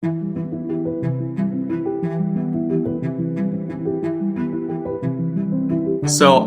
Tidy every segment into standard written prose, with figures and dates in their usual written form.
So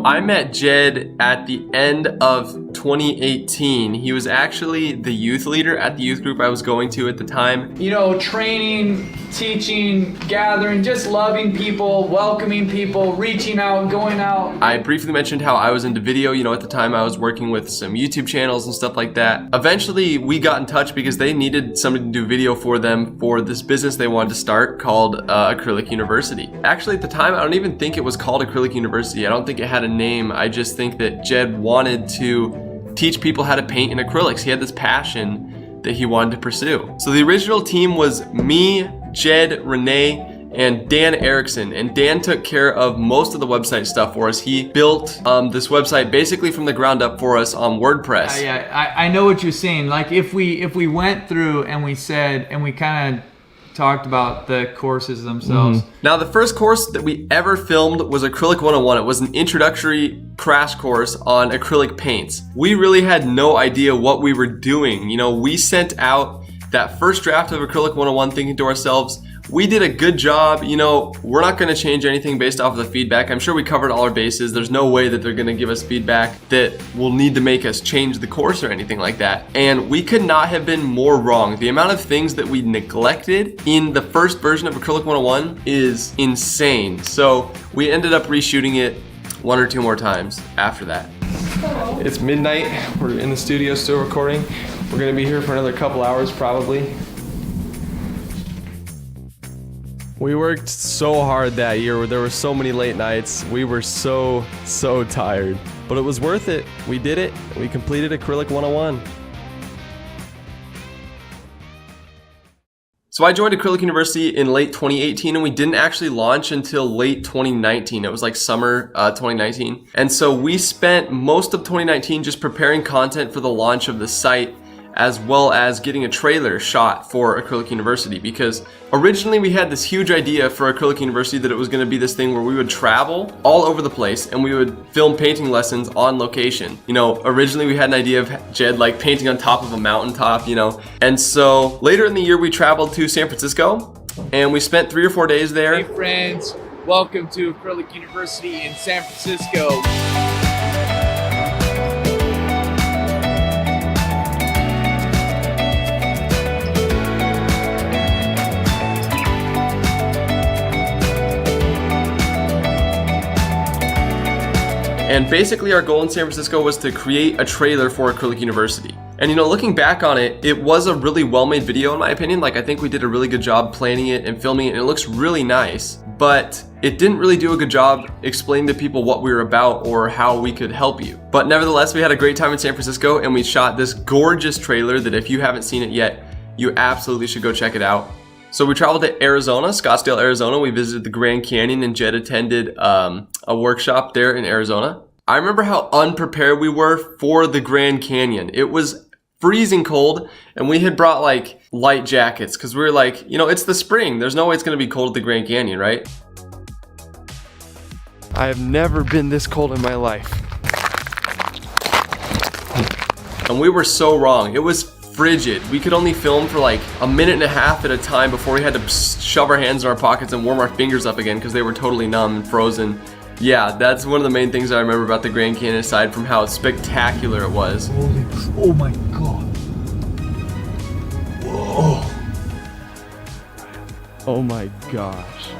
I met Jed at the end of 2018. He was actually the youth leader at the youth group I was going to at the time. You know, training, teaching, gathering, just loving people, welcoming people, reaching out, going out. I briefly mentioned how I was into video. You know, at the time I was working with some YouTube channels and stuff like that. Eventually we got in touch because they needed somebody to do video for them for this business they wanted to start called Acrylic University. Actually, at the time, I don't even think it was called Acrylic University. I don't think it had a name. I just think that Jed wanted to teach people how to paint in acrylics. He had this passion that he wanted to pursue. So the original team was me, Jed, Renee, and Dan Erickson. And Dan took care of most of the website stuff for us. He built this website basically from the ground up for us on WordPress. I know what you're saying. Like if we went through and we said, and we kind of talked about the courses themselves. Now, the first course that we ever filmed was Acrylic 101. It was an introductory crash course on acrylic paints. We really had no idea what we were doing. You know, we sent out that first draft of Acrylic 101 thinking to ourselves, we did a good job. You know, we're not going to change anything based off of the feedback. I'm sure we covered all our bases. There's no way that they're going to give us feedback that will need to make us change the course or anything like that. And we could not have been more wrong. The amount of things that we neglected in the first version of Acrylic 101 is insane. So we ended up reshooting it one or two more times after that. It's midnight. We're in the studio still recording. We're going to be here for another couple hours probably. We worked so hard that year. There were so many late nights. We were so tired. But it was worth it. We did it. We completed Acrylic 101. So I joined Acrylic University in late 2018 and we didn't actually launch until late 2019. It was like summer 2019. And so we spent most of 2019 just preparing content for the launch of the site, as well as getting a trailer shot for Acrylic University, because originally we had this huge idea for Acrylic University that it was going to be this thing where we would travel all over the place and we would film painting lessons on location. You know, originally we had an idea of Jed like painting on top of a mountaintop, you know. And so later in the year we traveled to San Francisco and we spent 3 or 4 days there. Hey friends, welcome to Acrylic University in San Francisco. And basically our goal in San Francisco was to create a trailer for Acrylic University. And you know, looking back on it, it was a really well-made video in my opinion. Like I think we did a really good job planning it and filming it and it looks really nice, but it didn't really do a good job explaining to people what we were about or how we could help you. But nevertheless, we had a great time in San Francisco and we shot this gorgeous trailer that if you haven't seen it yet, you absolutely should go check it out. So we traveled to Arizona, Scottsdale, Arizona. We visited the Grand Canyon and Jed attended a workshop there in Arizona. I remember how unprepared we were for the Grand Canyon. It was freezing cold and we had brought like light jackets because we were like, you know, it's the spring. There's no way it's going to be cold at the Grand Canyon, right? I have never been this cold in my life. And we were so wrong. It was frigid. We could only film for like a minute and a half at a time before we had to shove our hands in our pockets and warm our fingers up again because they were totally numb and frozen. Yeah, that's one of the main things I remember about the Grand Canyon, aside from how spectacular it was. Oh my God. Whoa. Oh my gosh.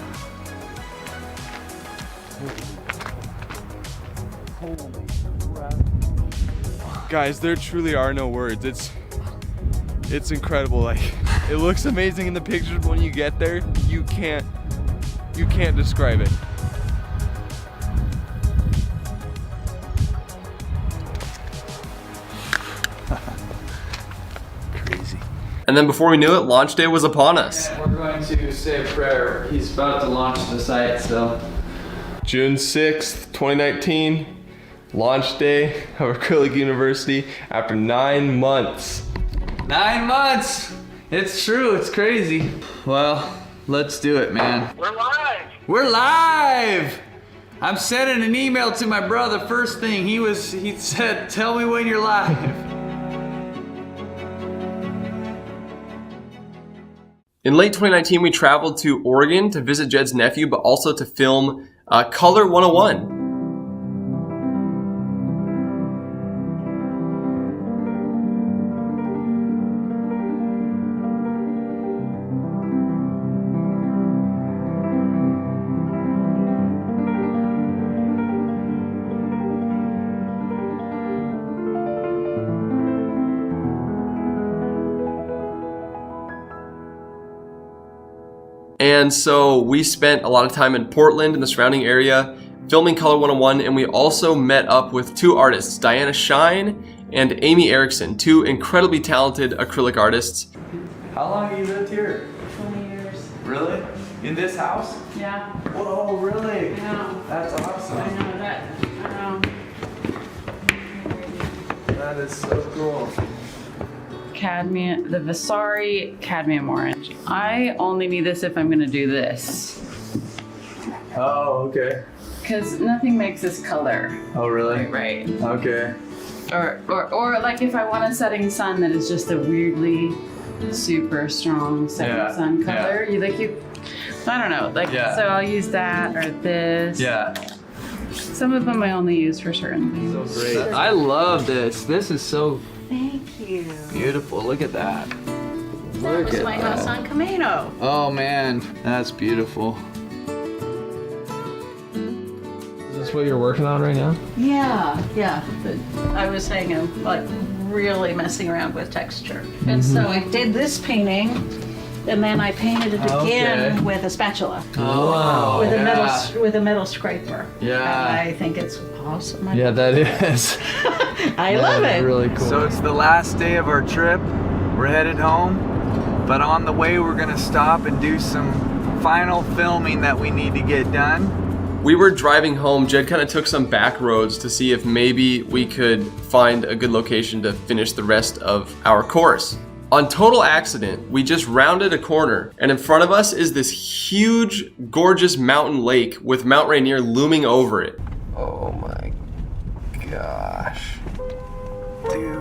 Holy crap. Guys, there truly are no words. It's incredible. Like, it looks amazing in the pictures, but when you get there, you can't describe it. Crazy. And then before we knew it, launch day was upon us. And we're going to say a prayer. He's about to launch the site, so. June 6th, 2019, launch day of Acrylic University after 9 months. 9 months! It's true, it's crazy. Well, let's do it, man. We're live! We're live! I'm sending an email to my brother first thing. He said, tell me when you're live. In late 2019, we traveled to Oregon to visit Jed's nephew, but also to film Color 101. And so we spent a lot of time in Portland and the surrounding area filming Color 101, and we also met up with two artists, Diana Shine and Amy Erickson, two incredibly talented acrylic artists. How long have you lived here? 20 years. Really? In this house? Yeah. Whoa, really? I know. That's awesome. I know that. That is so cool. Cadmium, the Vasari cadmium orange. I only need this if I'm gonna do this. Oh, okay. Because nothing makes this color. Oh, really? Right. Okay. Or like if I want a setting sun that is just a weirdly super strong setting sun color. I don't know. So I'll use that or this. Yeah. Some of them I only use for certain things. So great. I love this. This is so Thank you. beautiful. Look at that. That was my house on Camino. Oh man, that's beautiful. Is this what you're working on right now? Yeah. But I was hanging, like, really messing around with texture. And so I did this painting, and then I painted it again with a spatula. Oh, wow. With a metal scraper. Yeah. And I think it's awesome. Yeah, that is. I love it. Really cool. So it's the last day of our trip. We're headed home, but on the way we're gonna stop and do some final filming that we need to get done. We were driving home. Jed kind of took some back roads to see if maybe we could find a good location to finish the rest of our course. On total accident, we just rounded a corner, and in front of us is this huge, gorgeous mountain lake with Mount Rainier looming over it. Oh my gosh. Dude.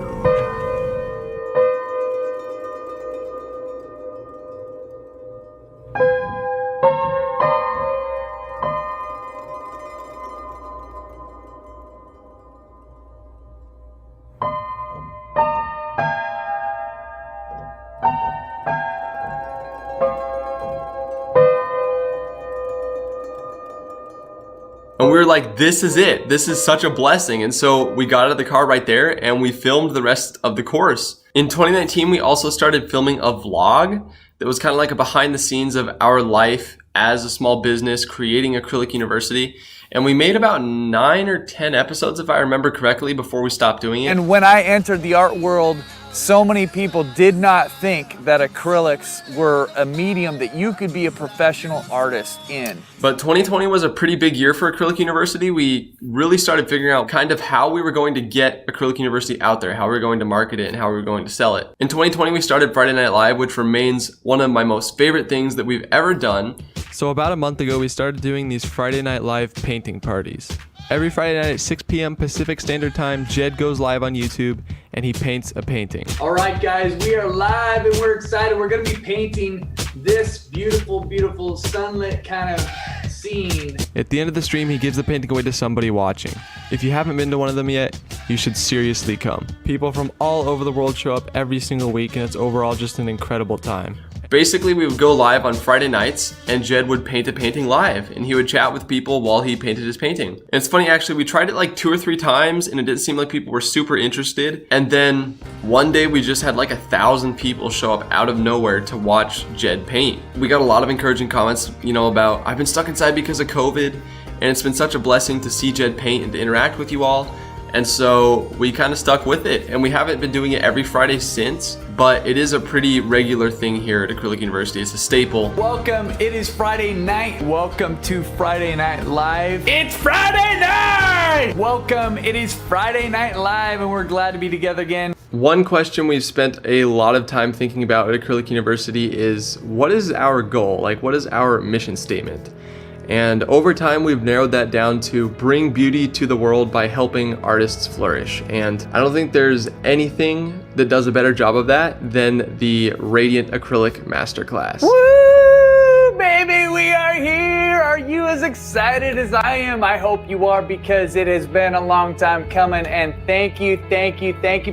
And we were like, this is it. This is such a blessing. And so we got out of the car right there and we filmed the rest of the course. In 2019, we also started filming a vlog that was kind of like a behind the scenes of our life as a small business creating Acrylic University. And we made about 9 or 10 episodes, if I remember correctly, before we stopped doing it. And when I entered the art world, so many people did not think that acrylics were a medium that you could be a professional artist in. But 2020 was a pretty big year for Acrylic University. We really started figuring out kind of how we were going to get Acrylic University out there, how we were going to market it, and how we were going to sell it. In 2020, we started Friday Night Live, which remains one of my most favorite things that we've ever done. So about a month ago, we started doing these Friday Night Live painting parties. Every Friday night at 6 p.m. Pacific Standard Time, Jed goes live on YouTube and he paints a painting. All right, guys, we are live and we're excited. We're gonna be painting this beautiful, beautiful sunlit kind of scene. At the end of the stream, he gives the painting away to somebody watching. If you haven't been to one of them yet, you should seriously come. People from all over the world show up every single week, and it's overall just an incredible time. Basically, we would go live on Friday nights and Jed would paint a painting live and he would chat with people while he painted his painting. And it's funny, actually, we tried it like 2 or 3 times and it didn't seem like people were super interested. And then one day we just had like 1,000 people show up out of nowhere to watch Jed paint. We got a lot of encouraging comments, about I've been stuck inside because of COVID, and it's been such a blessing to see Jed paint and to interact with you all. And so we kind of stuck with it, and we haven't been doing it every Friday since, but it is a pretty regular thing here at Acrylic University. It's a staple. Welcome, it is Friday night. Welcome to Friday Night Live. It's Friday night! Welcome, it is Friday Night Live, and we're glad to be together again. One question we've spent a lot of time thinking about at Acrylic University is, what is our goal? Like, what is our mission statement? And over time, we've narrowed that down to bring beauty to the world by helping artists flourish. And I don't think there's anything that does a better job of that than the Radiant Acrylic Masterclass. Woo, baby, we are here. Are you as excited as I am? I hope you are, because it has been a long time coming, and thank you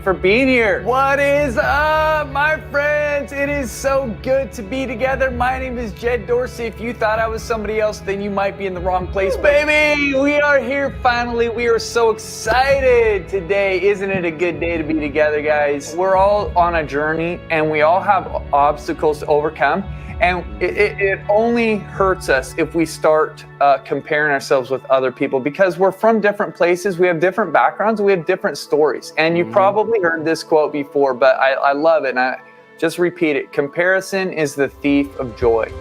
for being here. What is up, my friends? It is so good to be together. My name is Jed Dorsey. If you thought I was somebody else, then you might be in the wrong place. Baby, we are here finally. We are so excited today. Isn't it a good day to be together, guys? We're all on a journey, and we all have obstacles to overcome. And it only hurts us if we start comparing ourselves with other people, because we're from different places, we have different backgrounds, we have different stories. And you probably heard this quote before, but I love it, and I just repeat it. Comparison is the thief of joy.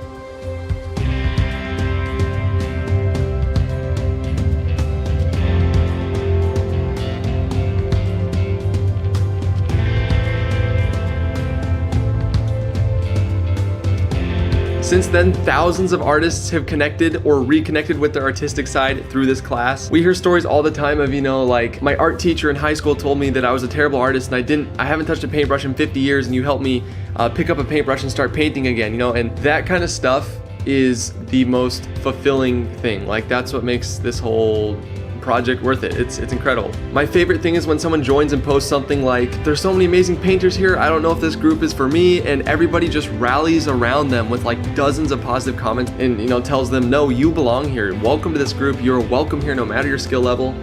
Since then, thousands of artists have connected or reconnected with their artistic side through this class. We hear stories all the time of, like my art teacher in high school told me that I was a terrible artist and I haven't touched a paintbrush in 50 years, and you helped me pick up a paintbrush and start painting again, and that kind of stuff is the most fulfilling thing. Like, that's what makes this whole project worth it. It's incredible. My favorite thing is when someone joins and posts something like, there's so many amazing painters here, I don't know if this group is for me, and everybody just rallies around them with like dozens of positive comments and tells them, no, you belong here, welcome to this group, you're welcome here no matter your skill level.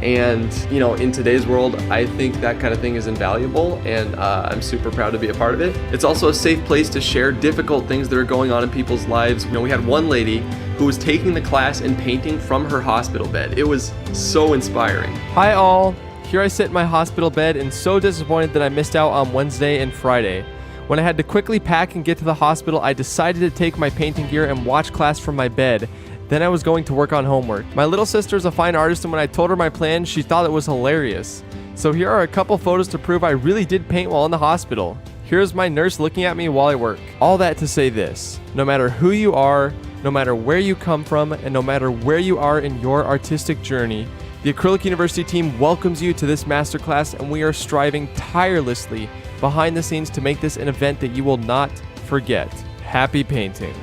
And in today's world, I think that kind of thing is invaluable, and I'm super proud to be a part of it. It's also a safe place to share difficult things that are going on in people's lives. We had one lady who was taking the class and painting from her hospital bed. It was so inspiring. Hi all, here I sit in my hospital bed and so disappointed that I missed out on Wednesday and Friday. When I had to quickly pack and get to the hospital, I decided to take my painting gear and watch class from my bed. Then I was going to work on homework. My little sister's a fine artist, and when I told her my plan, she thought it was hilarious. So here are a couple photos to prove I really did paint while in the hospital. Here's my nurse looking at me while I work. All that to say this: no matter who you are, no matter where you come from, and no matter where you are in your artistic journey, the Acrylic University team welcomes you to this masterclass, and we are striving tirelessly behind the scenes to make this an event that you will not forget. Happy painting.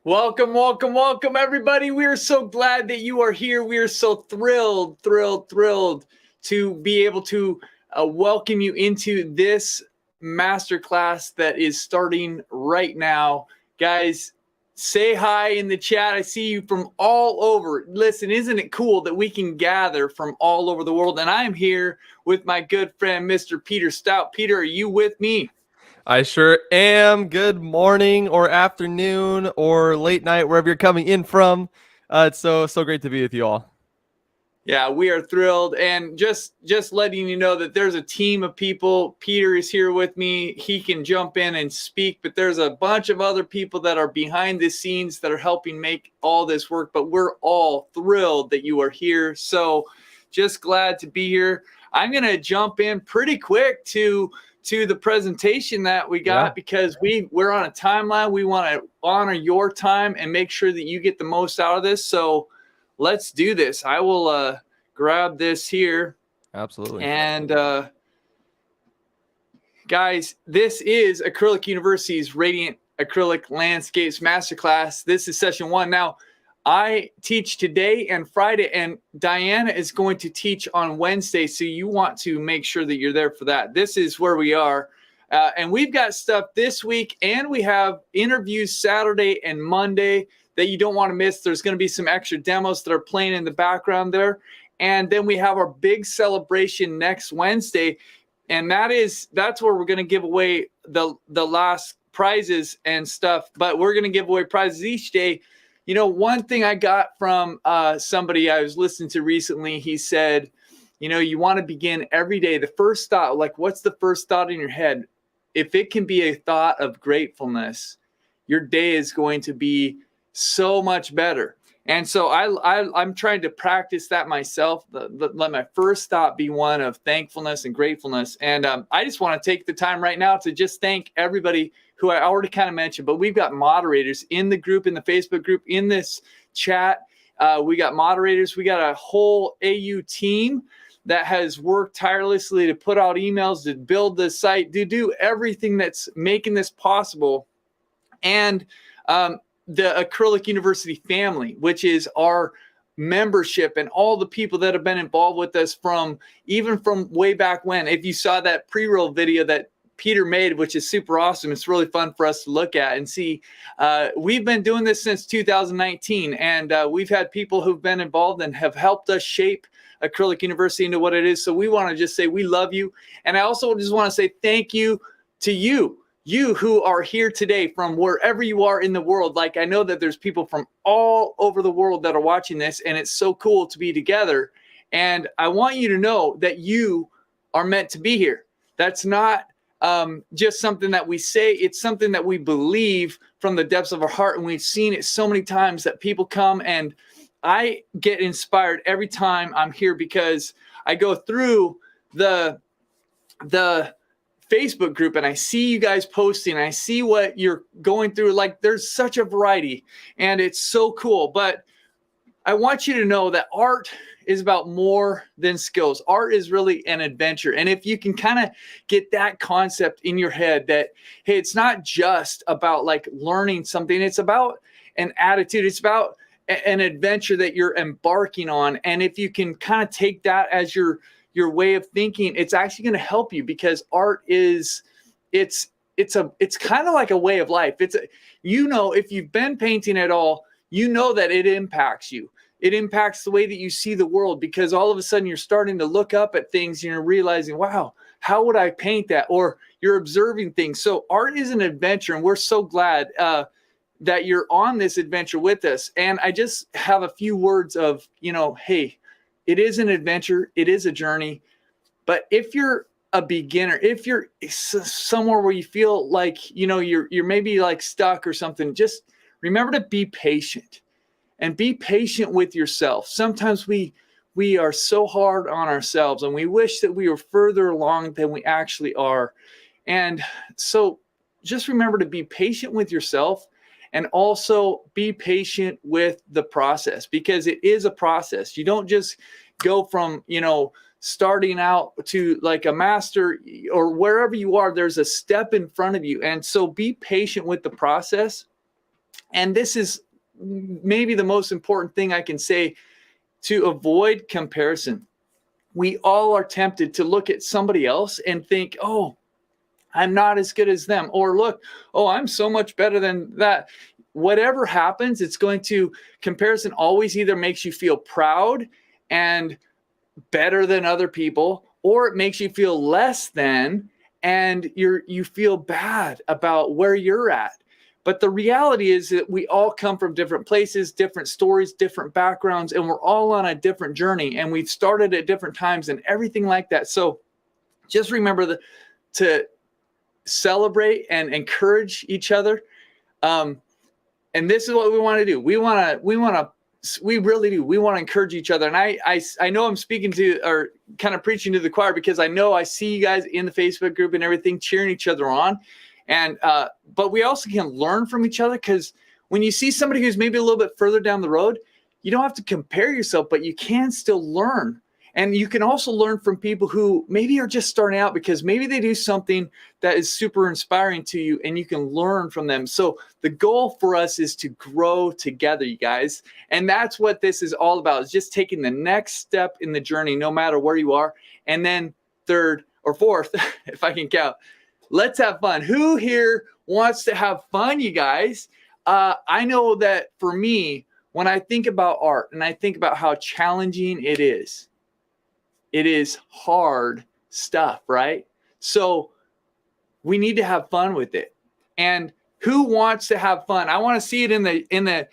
Welcome, everybody. We are so glad that you are here. We are so thrilled to be able to welcome you into this masterclass that is starting right now. Guys, say hi in the chat. I see you from all over. Listen, isn't it cool that we can gather from all over the world? And I'm here with my good friend, Mr. Peter Stout. Peter, are you with me? I sure am. Good morning or afternoon or late night, wherever you're coming in from. It's so great to be with you all. Yeah, we are thrilled. And just letting you know that there's a team of people. Peter is here with me. He can jump in and speak, but there's a bunch of other people that are behind the scenes that are helping make all this work. But we're all thrilled that you are here. So just glad to be here. I'm going to jump in pretty quick to the presentation that we got, because we're on a timeline. We want to honor your time and make sure that you get the most out of this. So let's do this. I will grab this here. Absolutely. And guys, this is Acrylic University's Radiant Acrylic Landscapes Masterclass. This is session 1. Now, I teach today and Friday, and Diana is going to teach on Wednesday, so you want to make sure that you're there for that. This is where we are, and we've got stuff this week, and we have interviews Saturday and Monday that you don't want to miss. There's going to be some extra demos that are playing in the background there, and then we have our big celebration next Wednesday, and that's where we're going to give away the last prizes and stuff, but we're going to give away prizes each day. One thing I got from somebody I was listening to recently, he said, you want to begin every day. The first thought, like, what's the first thought in your head? If it can be a thought of gratefulness, your day is going to be so much better. And so I'm trying to practice that myself. Let my first thought be one of thankfulness and gratefulness. And I just want to take the time right now to just thank everybody who I already kind of mentioned, but we've got moderators in the group, in the Facebook group, in this chat. We got moderators. We got a whole AU team that has worked tirelessly to put out emails, to build the site, to do everything that's making this possible. And the Acrylic University family, which is our membership and all the people that have been involved with us even from way back when. If you saw that pre-roll video that Peter made, which is super awesome, it's really fun for us to look at and see. We've been doing this since 2019, and we've had people who've been involved and have helped us shape Acrylic University into what it is. So we want to just say we love you. And I also just want to say thank you to you who are here today from wherever you are in the world. Like, I know that there's people from all over the world that are watching this, and it's so cool to be together. And I want you to know that you are meant to be here. That's not just something that we say. It's something that we believe from the depths of our heart. And we've seen it so many times that people come, and I get inspired every time I'm here, because I go through the Facebook group and I see you guys posting, I see what you're going through. Like, there's such a variety, and it's so cool. But I want you to know that art is about more than skills. Art is really an adventure. And if you can kind of get that concept in your head that, hey, it's not just about like learning something, it's about an attitude, it's about an adventure that you're embarking on. And if you can kind of take that as your way of thinking, it's actually going to help you, because art is, it's kind of like a way of life. If you've been painting at all, you know that it impacts you. It impacts the way that you see the world, because all of a sudden you're starting to look up at things and you're realizing, wow, how would I paint that? Or you're observing things. So art is an adventure, and we're so glad that you're on this adventure with us. And I just have a few words of, hey, it is an adventure. It is a journey. But if you're a beginner, if you're somewhere where you feel like, you're maybe like stuck or something, just remember to be patient, and be patient with yourself. Sometimes we are so hard on ourselves, and we wish that we were further along than we actually are. And so just remember to be patient with yourself, and also be patient with the process, because it is a process. You don't just go from, starting out to like a master or wherever you are. There's a step in front of you. And so be patient with the process. And this is maybe the most important thing I can say: to avoid comparison. We all are tempted to look at somebody else and think, oh, I'm not as good as them. Or look, oh, I'm so much better than that. Whatever happens, comparison always either makes you feel proud and better than other people, or it makes you feel less than, and you feel bad about where you're at. But the reality is that we all come from different places, different stories, different backgrounds, and we're all on a different journey, and we've started at different times and everything like that. So just remember to celebrate and encourage each other. And this is what we want to do. We really do. We want to encourage each other. And I know I'm speaking to, or kind of preaching to the choir, because I know I see you guys in the Facebook group and everything cheering each other on. And but we also can learn from each other, because when you see somebody who's maybe a little bit further down the road, you don't have to compare yourself, but you can still learn. And you can also learn from people who maybe are just starting out, because maybe they do something that is super inspiring to you, and you can learn from them. So the goal for us is to grow together, you guys. And that's what this is all about, is just taking the next step in the journey, no matter where you are. And then third or fourth, if I can count, let's have fun. Who here wants to have fun, you guys? I know that for me, when I think about art and I think about how challenging it is hard stuff, right? So we need to have fun with it. And who wants to have fun? I want to see it in the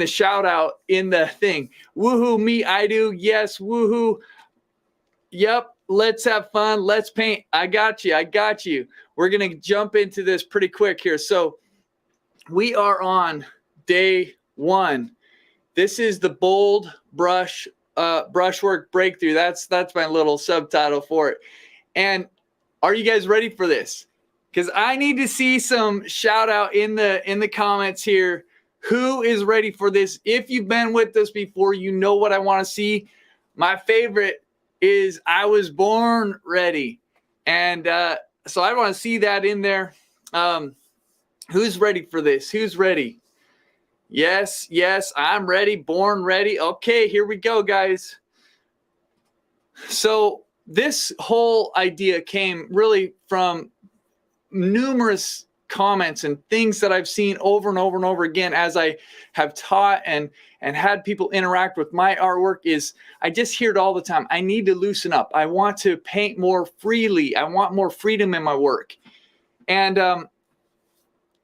shout out in the thing. Woohoo, me, I do. Yes, woohoo. Yep. Let's have fun. Let's paint. I got you. We're going to jump into this pretty quick here. So we are on day 1. This is the bold brushwork breakthrough. That's my little subtitle for it. And are you guys ready for this? Because I need to see some shout out in the comments here. Who is ready for this? If you've been with us before, you know what I want to see. My favorite is I was born ready. And so I want to see that in there. Who's ready for this? Who's ready? Yes, I'm ready. Born ready. Okay, here we go, guys. So this whole idea came really from numerous comments and things that I've seen over and over and over again as I have taught and had people interact with my artwork. Is I just hear it all the time. I need to loosen up. I want to paint more freely. I want more freedom in my work. And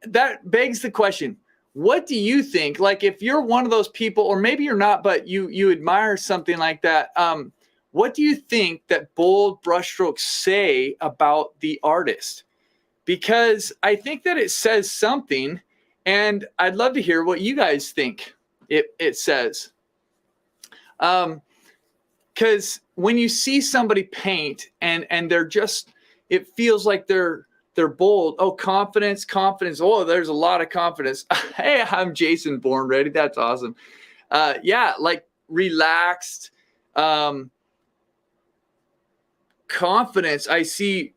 that begs the question, what do you think? Like, if you're one of those people, or maybe you're not, but you admire something like that, what do you think that bold brushstrokes say about the artist? Because I think that it says something, and I'd love to hear what you guys think it says. Because when you see somebody paint and they're just, it feels like they're bold. Oh, confidence. Oh, there's a lot of confidence. Hey, I'm Jason, born ready. That's awesome. Yeah, like relaxed. Confidence I see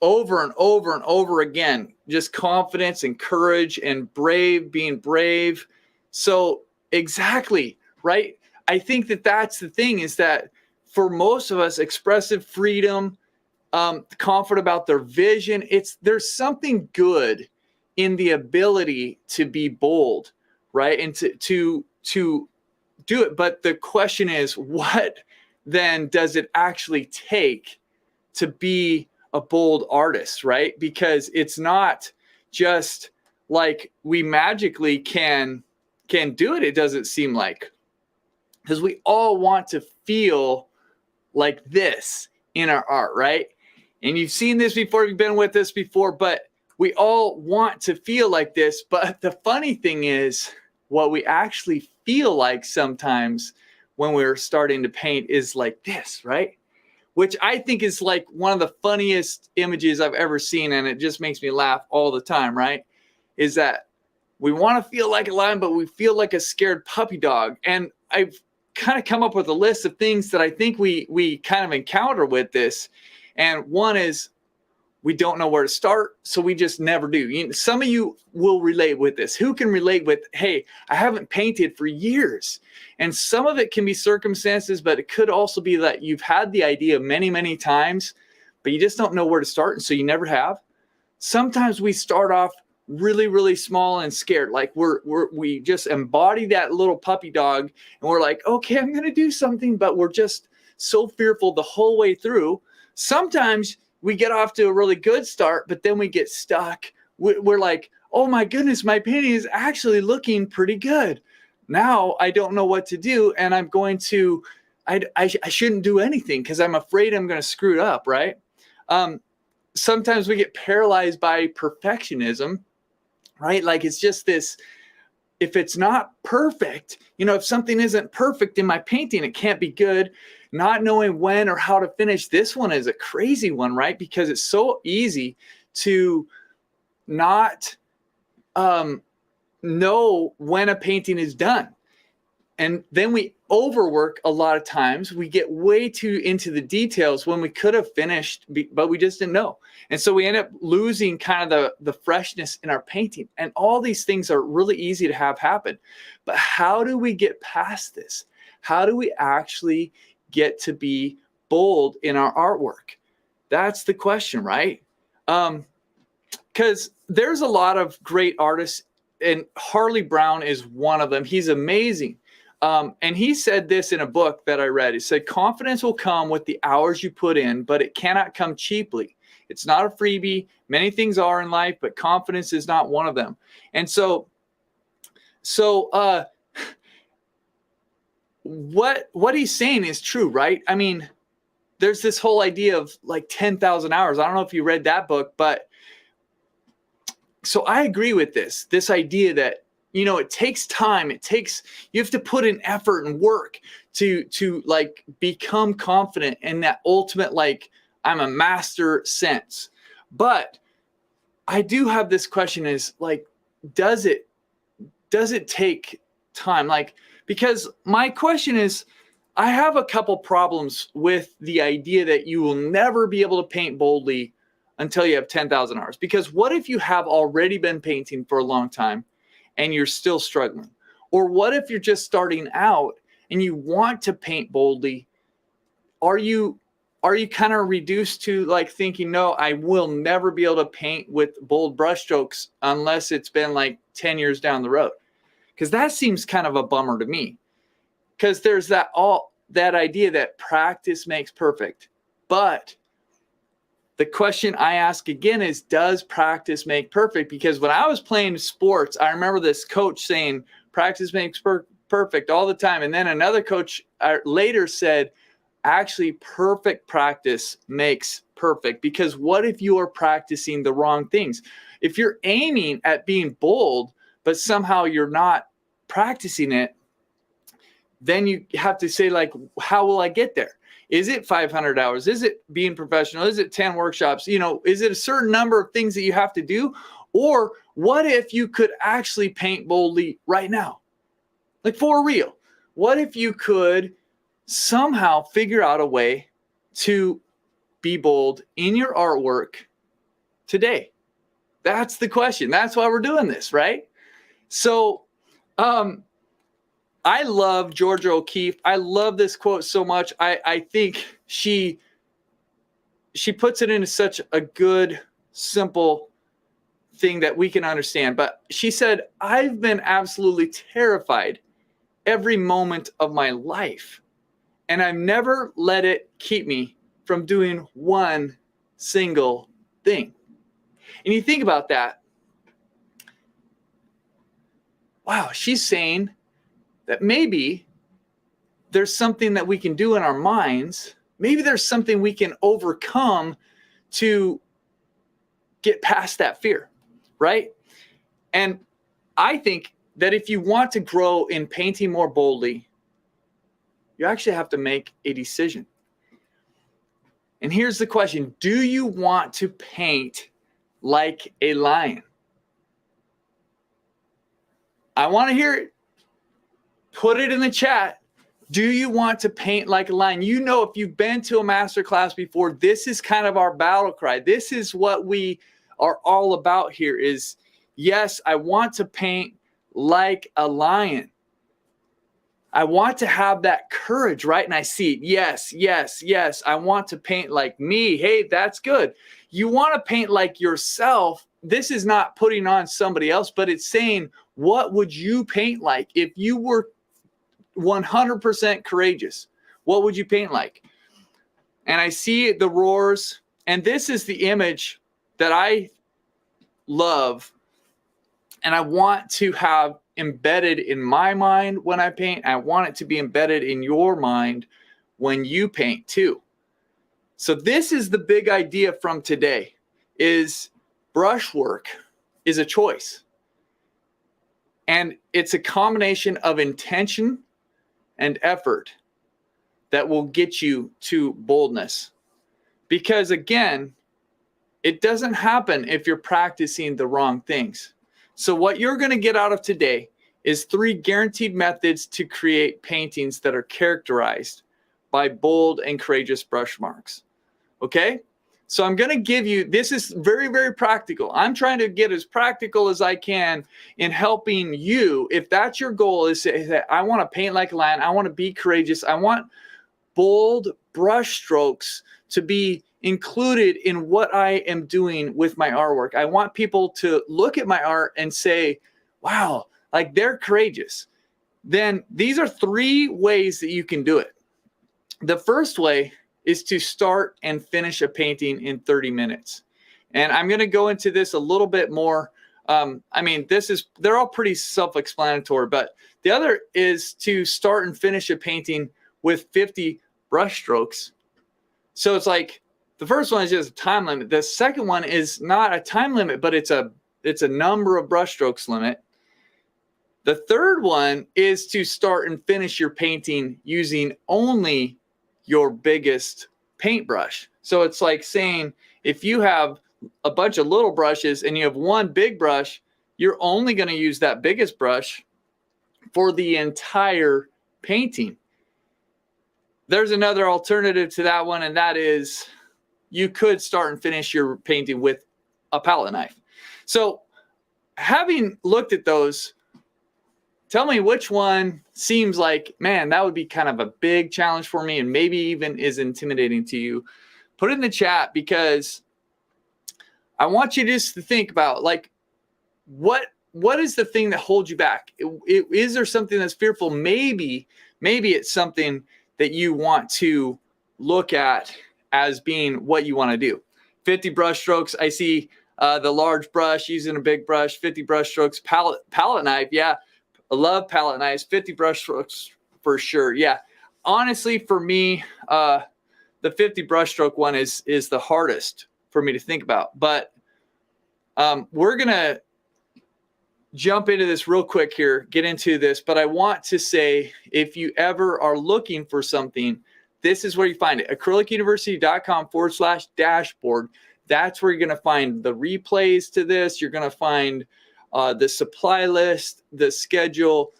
over and over and over again. Just confidence and courage and being brave. So exactly, right? I think that that's the thing, is that for most of us, expressive freedom, confident about their vision, there's something good in the ability to be bold, right? And to do it. But the question is, what then does it actually take to be a bold artist, right? Because it's not just like we magically can do it. It doesn't seem like, because we all want to feel like this in our art, right? And you've seen this before, you've been with us before, but we all want to feel like this. But the funny thing is, what we actually feel like sometimes when we're starting to paint is like this, right? Which I think is like one of the funniest images I've ever seen, and it just makes me laugh all the time, right? Is that we want to feel like a lion, but we feel like a scared puppy dog. And I've kind of come up with a list of things that I think we kind of encounter with this. And one is, we don't know where to start, so we just never do. Some of you will relate with this. Who can relate with, hey, I haven't painted for years? And some of it can be circumstances, but it could also be that you've had the idea many, many times, but you just don't know where to start, and so you never have. Sometimes we start off really, really small and scared. Like we just embody that little puppy dog, and we're like, okay, I'm going to do something, but we're just so fearful the whole way through. Sometimes we get off to a really good start, but then we get stuck. We're like, oh my goodness, my painting is actually looking pretty good. Now I don't know what to do, and I'm going to, I shouldn't do anything because I'm afraid I'm going to screw it up, right? Sometimes we get paralyzed by perfectionism, right? Like it's just this, if it's not perfect, if something isn't perfect in my painting, it can't be good. Not knowing when or how to finish. This one is a crazy one, right? Because it's so easy to not know when a painting is done. And then we overwork a lot of times. We get way too into the details when we could have finished, but we just didn't know. And so we end up losing kind of the freshness in our painting. And all these things are really easy to have happen. But how do we get past this? How do we actually get to be bold in our artwork? That's the question, right? Because there's a lot of great artists, and Harley Brown is one of them. He's amazing. And he said this in a book that I read. He said, confidence will come with the hours you put in, but it cannot come cheaply. It's not a freebie. Many things are in life, but confidence is not one of them. And so what he's saying is true, right? I mean, there's this whole idea of like 10,000 hours. I don't know if you read that book, but so I agree with this idea that, it takes time. You have to put in effort and work to like become confident in that ultimate, like, I'm a master sense. But I do have this question is like, does it take time? Like, because my question is, I have a couple problems with the idea that you will never be able to paint boldly until you have 10,000 hours. Because what if you have already been painting for a long time and you're still struggling? Or what if you're just starting out and you want to paint boldly? Are you kind of reduced to like thinking, no, I will never be able to paint with bold brushstrokes unless it's been like 10 years down the road? Because that seems kind of a bummer to me. Because there's that idea that practice makes perfect. But the question I ask again is, does practice make perfect? Because when I was playing sports, I remember this coach saying, practice makes perfect all the time. And then another coach later said, actually, perfect practice makes perfect. Because what if you are practicing the wrong things? If you're aiming at being bold, but somehow you're not practicing it, then you have to say, like, how will I get there? Is it 500 hours? Is it being professional? Is it 10 workshops? Is it a certain number of things that you have to do? Or what if you could actually paint boldly right now? Like, for real. What if you could somehow figure out a way to be bold in your artwork today? That's the question. That's why we're doing this, right? So, I love Georgia O'Keeffe. I love this quote so much. I think she puts it into such a good, simple thing that we can understand. But she said, I've been absolutely terrified every moment of my life, and I've never let it keep me from doing one single thing. And you think about that. Wow, she's saying that maybe there's something that we can do in our minds. Maybe there's something we can overcome to get past that fear, right? And I think that if you want to grow in painting more boldly, you actually have to make a decision. And here's the question: do you want to paint like a lion? I want to hear it. Put it in the chat. Do you want to paint like a lion? If you've been to a masterclass before, this is kind of our battle cry. This is what we are all about here is, yes, I want to paint like a lion. I want to have that courage, right? And I see it. Yes, yes, yes. I want to paint like me. Hey, that's good. You want to paint like yourself. This is not putting on somebody else, but it's saying, what would you paint like if you were 100% courageous? What would you paint like? And I see the roars, and this is the image that I love and I want to have embedded in my mind when I paint. I want it to be embedded in your mind when you paint too. So this is the big idea from today, is brushwork is a choice. And it's a combination of intention and effort that will get you to boldness. Because again, it doesn't happen if you're practicing the wrong things. So what you're going to get out of today is 3 guaranteed methods to create paintings that are characterized by bold and courageous brush marks. Okay? So I'm going to give you, this is very, very practical. I'm trying to get as practical as I can in helping you. If that's your goal, is that I want to paint like a lion, I want to be courageous, I want bold brush strokes to be included in what I am doing with my artwork. I want people to look at my art and say, wow, like they're courageous. Then these are 3 ways that you can do it. The first way is to start and finish a painting in 30 minutes. And I'm going to go into this a little bit more. They're all pretty self-explanatory, but the other is to start and finish a painting with 50 brush strokes. So it's like, the first one is just a time limit. The second one is not a time limit, but it's a number of brush strokes limit. The third one is to start and finish your painting using only your biggest paintbrush. So it's like saying if you have a bunch of little brushes and you have one big brush, you're only going to use that biggest brush for the entire painting. There's another alternative to that one, and that is you could start and finish your painting with a palette knife. So having looked at those, tell me which one seems like, man, that would be kind of a big challenge for me and maybe even is intimidating to you. Put it in the chat, because I want you just to think about, like, what is the thing that holds you back? Is there something that's fearful? Maybe it's something that you want to look at as being what you want to do. 50 brush strokes. I see the large brush using a big brush. 50 brush strokes. Palette knife. Yeah, I love palette knives. 50 brush strokes for sure. Yeah, honestly, for me, the 50 brush stroke one is the hardest for me to think about. But we're gonna jump into this real quick here, get into this. But I want to say, if you ever are looking for something, this is where you find it. acrylicuniversity.com/dashboard. That's where you're going to find the replays to this. You're going to find the supply list, the schedule.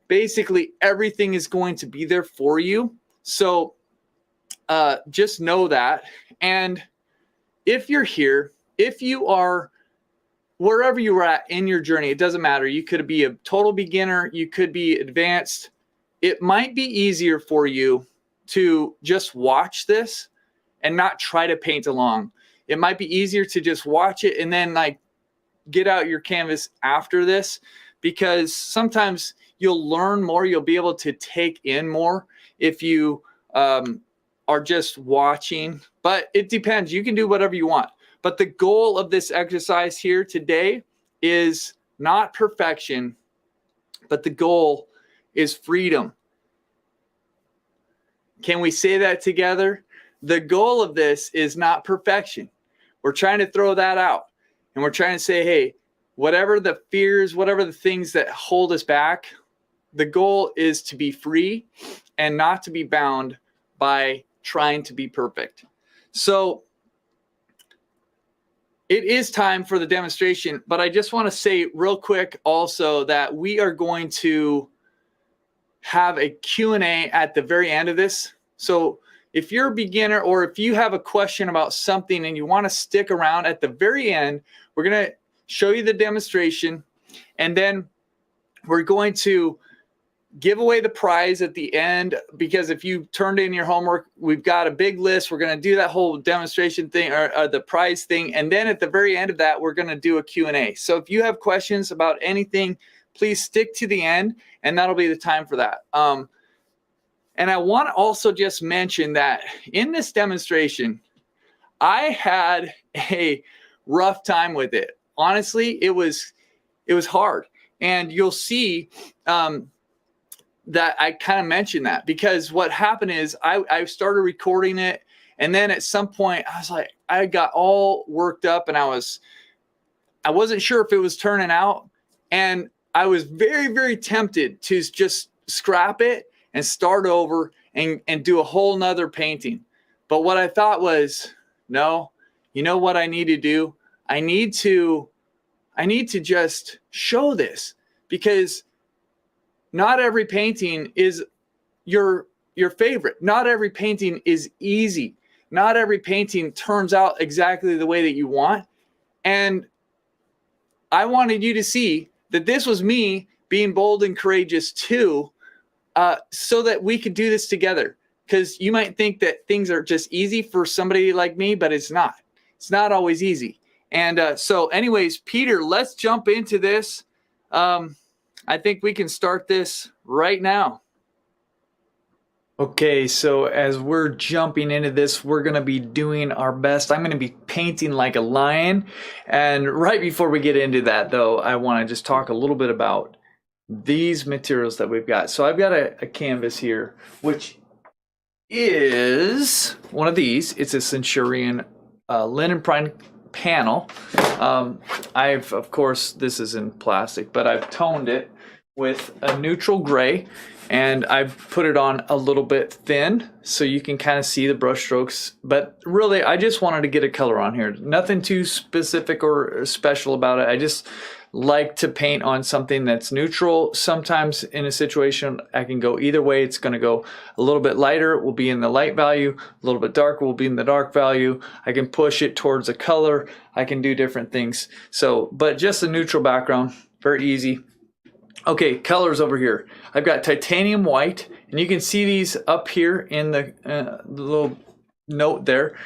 Basically, everything is going to be there for you. So just know that. And if you're here, if you are wherever you are at in your journey, it doesn't matter. You could be a total beginner. You could be advanced. It might be easier for you to just watch this and not try to paint along. It might be easier to just watch it and then like get out your canvas after this, because sometimes you'll learn more. You'll be able to take in more if you are just watching, but it depends. You can do whatever you want. But the goal of this exercise here today is not perfection, but the goal is freedom. Can we say that together? The goal of this is not perfection. We're trying to throw that out. And we're trying to say, hey, whatever the fears, whatever the things that hold us back, the goal is to be free and not to be bound by trying to be perfect. So it is time for the demonstration, but I just want to say real quick also that we are going to have a Q&A at the very end of this. So if you're a beginner or if you have a question about something and you want to stick around at the very end, we're going to show you the demonstration, and then we're going to give away the prize at the end, because if you turned in your homework, we've got a big list. We're going to do that whole demonstration thing or the prize thing. And then at the very end of that, we're going to do a Q&A. So if you have questions about anything, please stick to the end, and that'll be the time for that. And I want to also just mention that in this demonstration, I had a rough time with it. Honestly, it was hard. And you'll see that I kind of mentioned that, because what happened is I started recording it, and then at some point I was like, I got all worked up, and I wasn't sure if it was turning out, and I was very, very tempted to just scrap it and start over and do a whole nother painting. But what I thought was, no, you know what I need to do? I need to just show this, because not every painting is your favorite. Not every painting is easy. Not every painting turns out exactly the way that you want. And I wanted you to see that this was me being bold and courageous too, so that we could do this together. Because you might think that things are just easy for somebody like me, but it's not. It's not always easy. And so anyways, Peter, let's jump into this. I think we can start this right now. Okay, so as we're jumping into this, we're going to be doing our best. I'm going to be painting like a lion. And right before we get into that, though, I want to just talk a little bit about these materials that we've got. So I've got a canvas here, which is one of these. It's a Centurion linen prime panel. Of course, this is in plastic, but I've toned it with a neutral gray, and I've put it on a little bit thin so you can kind of see the brush strokes. But really, I just wanted to get a color on here. Nothing too specific or special about it. I just like to paint on something that's neutral. Sometimes in a situation, I can go either way. It's going to go a little bit lighter, it will be in the light value, a little bit darker will be in the dark value. I can push it towards a color. I can do different things. So, but just a neutral background, very easy. Okay, colors over here. I've got titanium white, and you can see these up here in the little note there.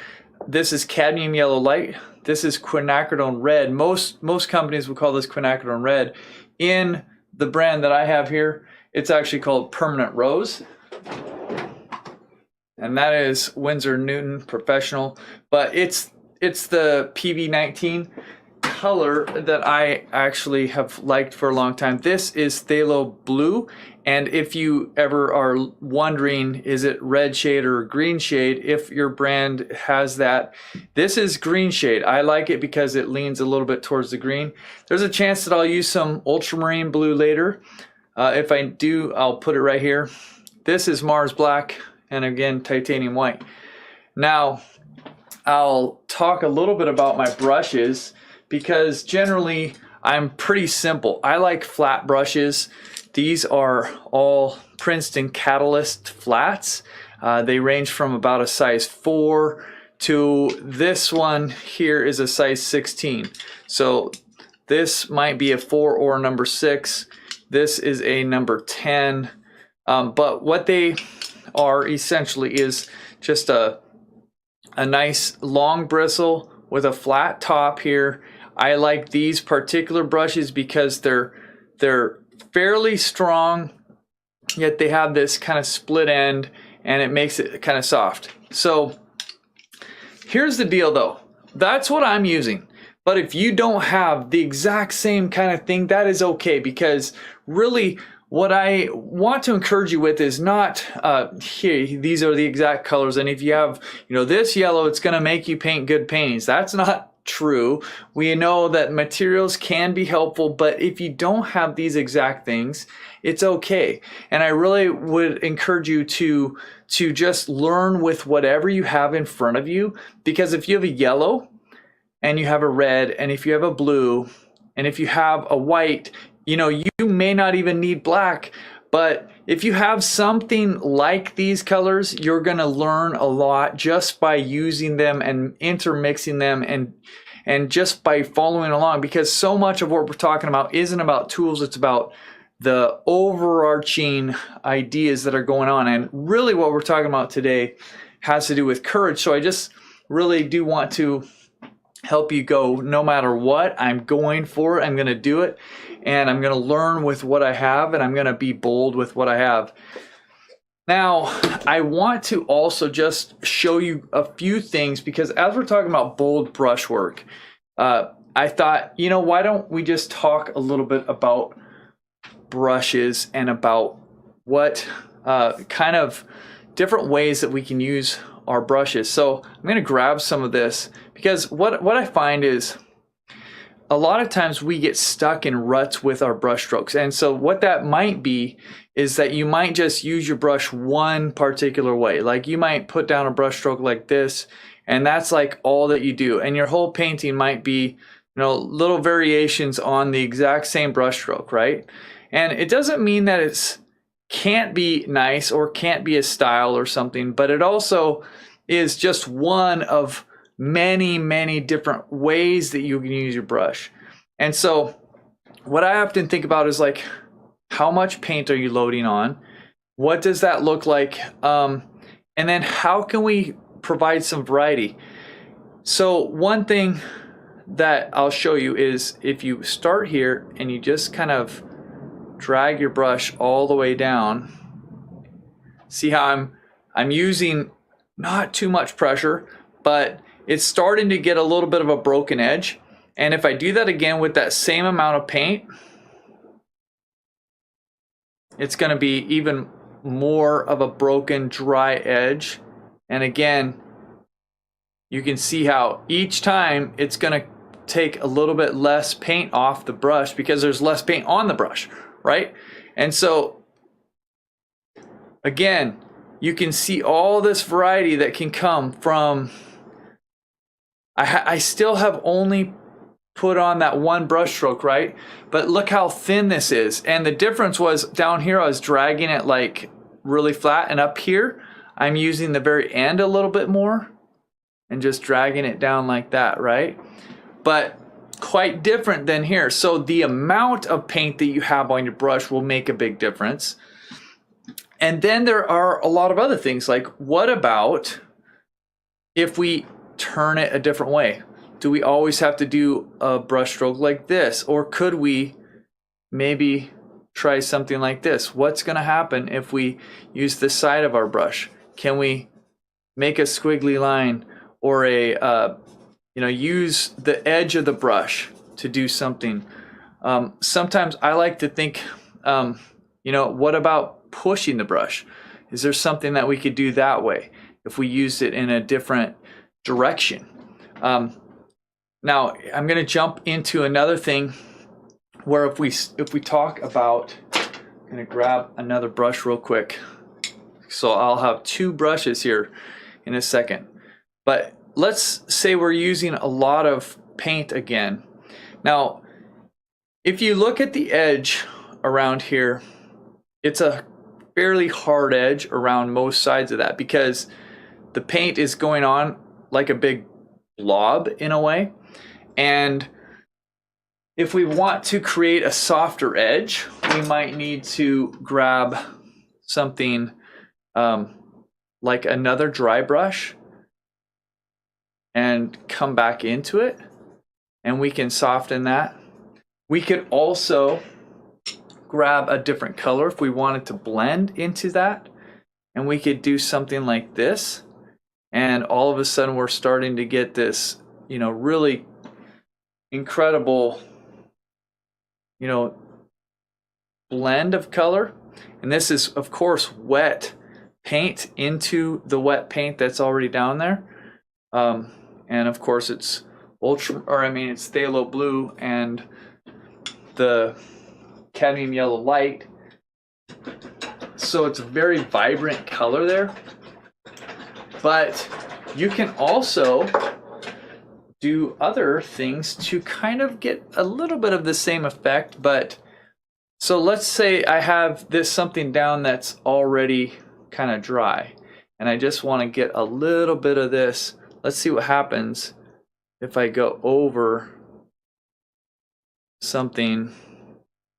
This is cadmium yellow light. This is quinacridone red. Most companies will call this quinacridone red. In the brand that I have here, it's actually called permanent rose. And that is Winsor Newton Professional, but it's the PV19 color that I actually have liked for a long time. This is phthalo blue, and if you ever are wondering, is it red shade or green shade, if your brand has that, this is green shade. I like it because it leans a little bit towards the green. There's a chance that I'll use some ultramarine blue later. If I do, I'll put it right here. This is Mars Black, and again, titanium white. Now, I'll talk a little bit about my brushes, because generally I'm pretty simple. I like flat brushes. These are all Princeton Catalyst flats. They range from about a size 4 to this one here is a size 16. So this might be a 4 or a number 6. This is a number 10. But what they are essentially is just a nice long bristle with a flat top here. I like these particular brushes because they're fairly strong, yet they have this kind of split end, and it makes it kind of soft. So here's the deal though. That's what I'm using. But if you don't have the exact same kind of thing, that is okay, because really what I want to encourage you with is not here, these are the exact colors, and if you have, you know, this yellow, it's going to make you paint good paintings. That's not true. We know that materials can be helpful, but if you don't have these exact things, it's okay. And I really would encourage you to just learn with whatever you have in front of you, because if you have a yellow and you have a red, and if you have a blue, and if you have a white, you know, you may not even need black. But if you have something like these colors, you're going to learn a lot just by using them and intermixing them, and just by following along, because so much of what we're talking about isn't about tools, it's about the overarching ideas that are going on. And really what we're talking about today has to do with courage. So I just really do want to help you go, no matter what, I'm going for it, I'm going to do it. And I'm going to learn with what I have, and I'm going to be bold with what I have. Now, I want to also just show you a few things, because as we're talking about bold brushwork, I thought, you know, why don't we just talk a little bit about brushes and about what kind of different ways that we can use our brushes. So I'm going to grab some of this, because what I find is, a lot of times we get stuck in ruts with our brush strokes. And so what that might be is that you might just use your brush one particular way. Like you might put down a brush stroke like this, and that's like all that you do. And your whole painting might be, you know, little variations on the exact same brush stroke, right? And it doesn't mean that it's can't be nice or can't be a style or something, but it also is just one of many different ways that you can use your brush. And so what I often think about is like, how much paint are you loading on? What does that look like? And then how can we provide some variety? So one thing that I'll show you is, if you start here and you just kind of drag your brush all the way down, see how I'm using not too much pressure, but it's starting to get a little bit of a broken edge. And if I do that again with that same amount of paint, it's going to be even more of a broken, dry edge. And again, you can see how each time it's going to take a little bit less paint off the brush, because there's less paint on the brush, right? And so, again, you can see all this variety that can come from, I still have only put on that one brush stroke, right? But look how thin this is. And the difference was down here, I was dragging it like really flat, and up here, I'm using the very end a little bit more and just dragging it down like that, right? But quite different than here. So the amount of paint that you have on your brush will make a big difference. And then there are a lot of other things, like what about if we turn it a different way? Do we always have to do a brush stroke like this? Or could we maybe try something like this? What's going to happen if we use the side of our brush? Can we make a squiggly line, or use the edge of the brush to do something? Sometimes I like to think, what about pushing the brush? Is there something that we could do that way if we used it in a different direction? Now I'm going to jump into another thing where if we talk about, I'm going to grab another brush real quick. So I'll have two brushes here in a second. But let's say we're using a lot of paint again. Now, if you look at the edge around here, it's a fairly hard edge around most sides of that because the paint is going on like a big blob in a way. And if we want to create a softer edge, we might need to grab something like another dry brush and come back into it, and we can soften that. We could also grab a different color if we wanted to blend into that, and we could do something like this, and all of a sudden we're starting to get this, really incredible, blend of color. And this is, of course, wet paint into the wet paint that's already down there. And of course it's it's phthalo blue and the cadmium yellow light. So it's a very vibrant color there. But you can also do other things to kind of get a little bit of the same effect. But so let's say I have something down that's already kind of dry, and I just want to get a little bit of this. Let's see what happens if I go over something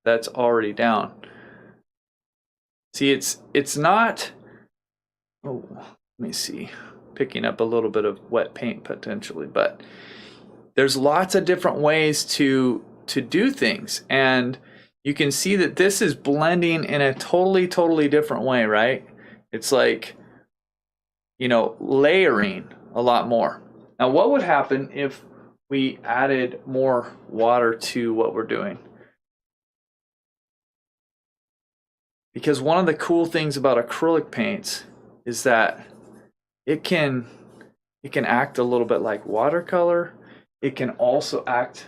that's already down. See, it's not, let me see, picking up a little bit of wet paint potentially, but there's lots of different ways to do things. And you can see that this is blending in a totally different way, right? It's like, layering a lot more. Now, what would happen if we added more water to what we're doing? Because one of the cool things about acrylic paints is that it can act a little bit like watercolor. It can also act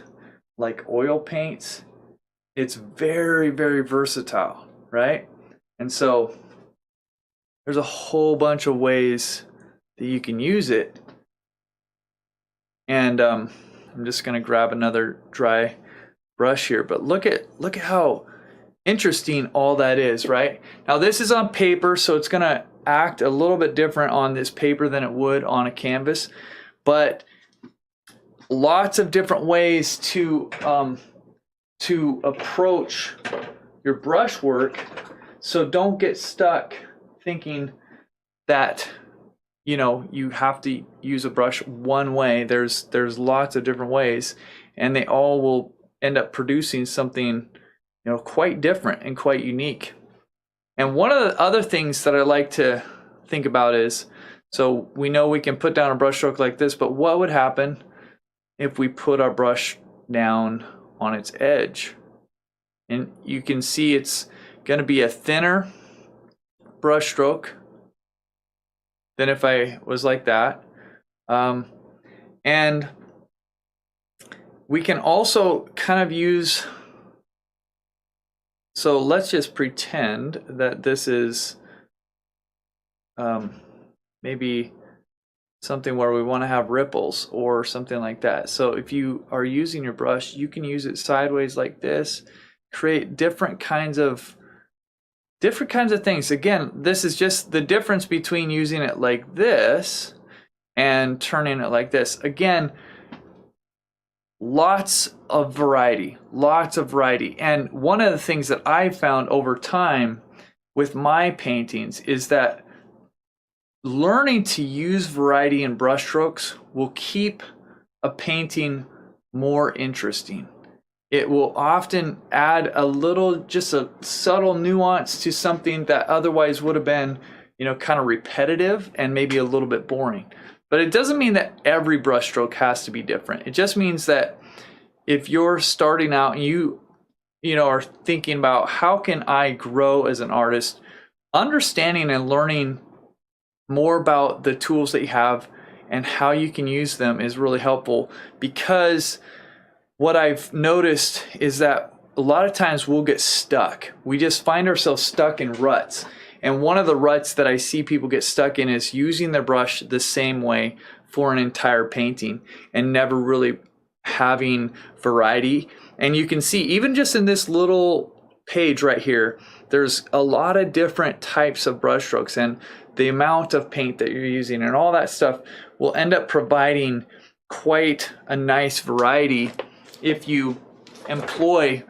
like oil paints. It's very versatile, right? And so there's a whole bunch of ways that you can use it. And I'm just going to grab another dry brush here, but look at how interesting all that is, right? Now this is on paper, so it's going to act a little bit different on this paper than it would on a canvas, but lots of different ways to approach your brush work. So don't get stuck thinking that you have to use a brush one way. There's lots of different ways, and they all will end up producing something quite different and quite unique. And one of the other things that I like to think about is, so we know we can put down a brush stroke like this, but what would happen if we put our brush down on its edge? And you can see it's going to be a thinner brush stroke than if I was like that. And we can also kind of use So let's just pretend that this is maybe something where we want to have ripples or something like that. So if you are using your brush, you can use it sideways like this, create different kinds of things. Again, this is just the difference between using it like this and turning it like this. Again, lots of variety. And one of the things that I've found over time with my paintings is that learning to use variety in brushstrokes will keep a painting more interesting. It will often add just a subtle nuance to something that otherwise would have been, kind of repetitive and maybe a little bit boring. But it doesn't mean that every brushstroke has to be different. It just means that if you're starting out and you are thinking about how can I grow as an artist, understanding and learning more about the tools that you have and how you can use them is really helpful, because what I've noticed is that a lot of times we'll get stuck. We just find ourselves stuck in ruts. And one of the ruts that I see people get stuck in is using their brush the same way for an entire painting and never really having variety. And you can see even just in this little page right here, there's a lot of different types of brush strokes, and the amount of paint that you're using and all that stuff will end up providing quite a nice variety if you employ,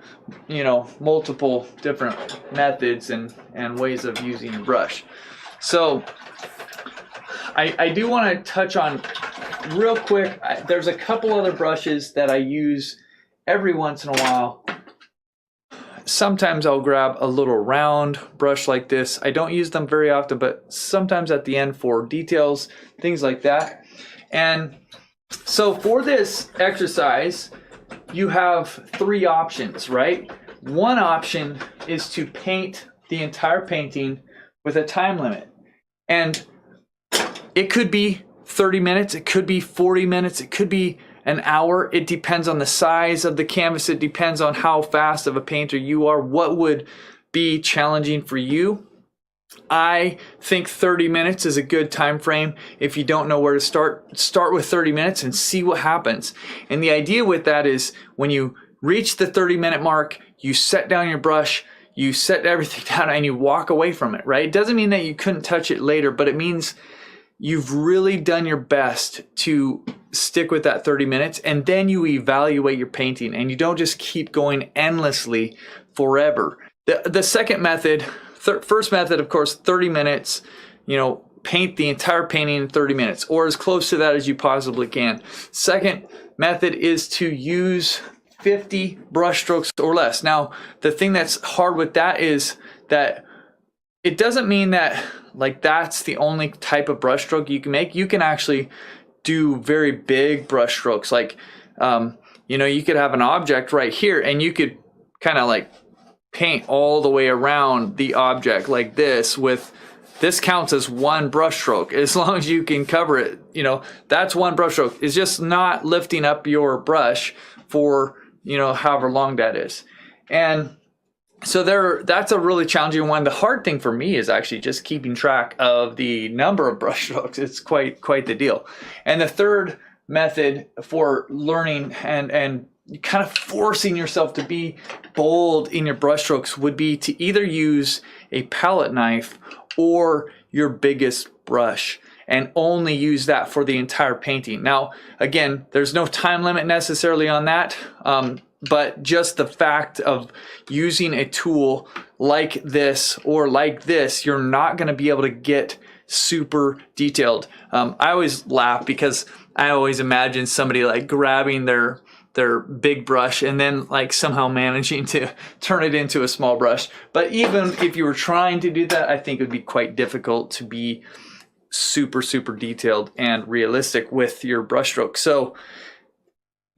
multiple different methods and ways of using a brush. So I do want to touch on real quick, there's a couple other brushes that I use every once in a while. Sometimes I'll grab a little round brush like this. I don't use them very often, but sometimes at the end for details, things like that. And so for this exercise, you have three options, right? One option is to paint the entire painting with a time limit. And it could be 30 minutes, it could be 40 minutes, it could be an hour. It depends on the size of the canvas. It depends on how fast of a painter you are, what would be challenging for you. I think 30 minutes is a good time frame. If you don't know where to start with 30 minutes and see what happens. And the idea with that is when you reach the 30-minute mark, you set down your brush, you set everything down, and you walk away from it, right? It doesn't mean that you couldn't touch it later, but it means you've really done your best to stick with that 30 minutes, and then you evaluate your painting, and you don't just keep going endlessly forever. The second method, first method, of course, 30 minutes, paint the entire painting in 30 minutes, or as close to that as you possibly can. Second method is to use 50 brush strokes or less. Now, the thing that's hard with that is that it doesn't mean that that's the only type of brush stroke you can make. You can actually do very big brush strokes. You could have an object right here and you could kind of paint all the way around the object like this with, this counts as one brush stroke as long as you can cover it. That's one brush stroke. It's just not lifting up your brush for, however long that is. And so that's a really challenging one. The hard thing for me is actually just keeping track of the number of brush strokes. It's quite the deal. And the third method for learning and kind of forcing yourself to be bold in your brush strokes would be to either use a palette knife or your biggest brush and only use that for the entire painting. Now, again, there's no time limit necessarily on that. But just the fact of using a tool like this or like this, you're not going to be able to get super detailed. I always laugh because I always imagine somebody grabbing their big brush and then somehow managing to turn it into a small brush. But even if you were trying to do that, I think it would be quite difficult to be super detailed and realistic with your brush stroke. So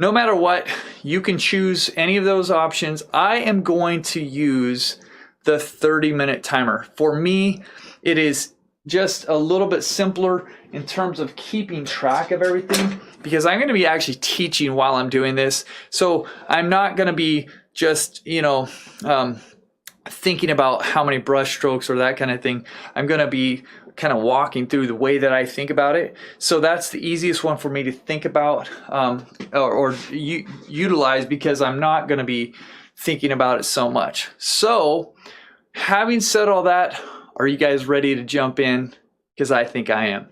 no matter what, you can choose any of those options. I am going to use the 30-minute timer. For me, it is just a little bit simpler in terms of keeping track of everything because I'm going to be actually teaching while I'm doing this. So I'm not going to be just, thinking about how many brush strokes or that kind of thing. I'm going to be kind of walking through the way that I think about it. So that's the easiest one for me to think about or utilize, because I'm not going to be thinking about it so much. So having said all that, are you guys ready to jump in? Because I think I am.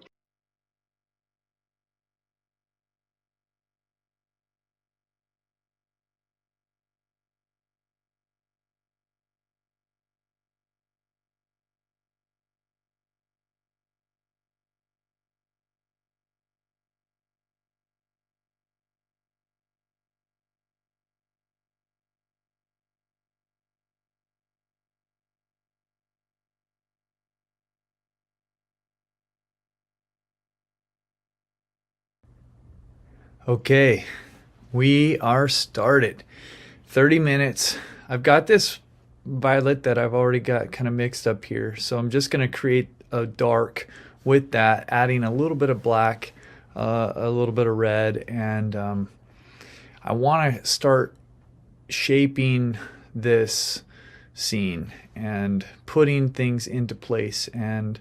Okay, we are started. 30 minutes. I've got this violet that I've already got kind of mixed up here. So I'm just going to create a dark with that, adding a little bit of black, a little bit of red, and I want to start shaping this scene and putting things into place and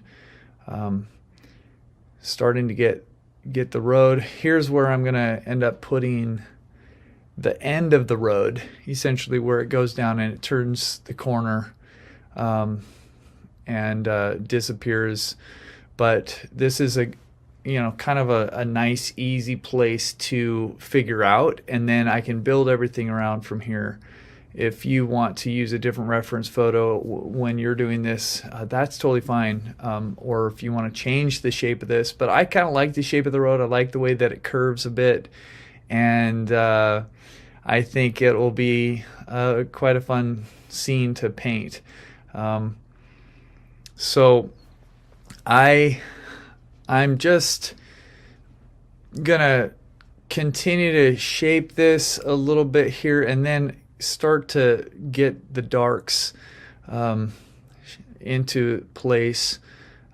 starting to get the road. Here's where I'm going to end up putting the end of the road, essentially where it goes down and it turns the corner and disappears. But this is a kind of a nice easy place to figure out, and then I can build everything around from here. If you want to use a different reference photo when you're doing this, that's totally fine. Or if you want to change the shape of this, but I kind of like the shape of the road. I like the way that it curves a bit, and I think it will be quite a fun scene to paint. So I'm just gonna continue to shape this a little bit here, and then start to get the darks into place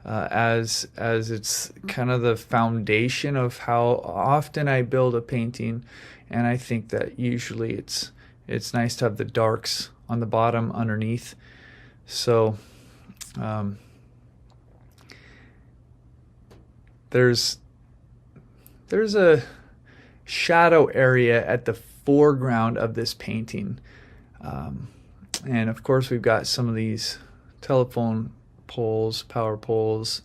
as it's kind of the foundation of how often I build a painting. And I think that usually it's nice to have the darks on the bottom underneath. So there's a shadow area at the foreground of this painting, and of course we've got some of these telephone poles, power poles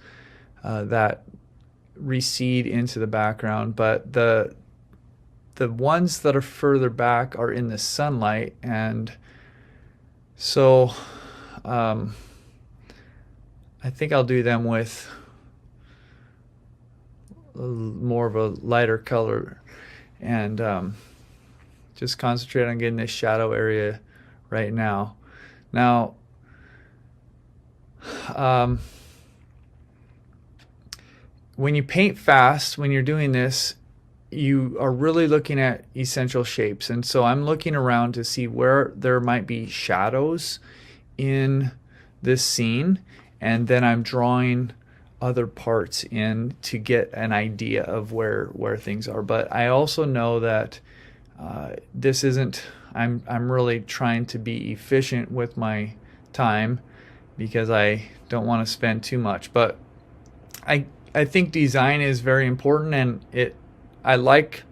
that recede into the background, but the ones that are further back are in the sunlight, and so I think I'll do them with more of a lighter color, and just concentrate on getting this shadow area right now. Now, when you paint fast, when you're doing this, you are really looking at essential shapes. And so I'm looking around to see where there might be shadows in this scene, and then I'm drawing other parts in to get an idea of where things are. But I also know that this isn't, I'm really trying to be efficient with my time, because I don't want to spend too much. But I think design is very important, and I like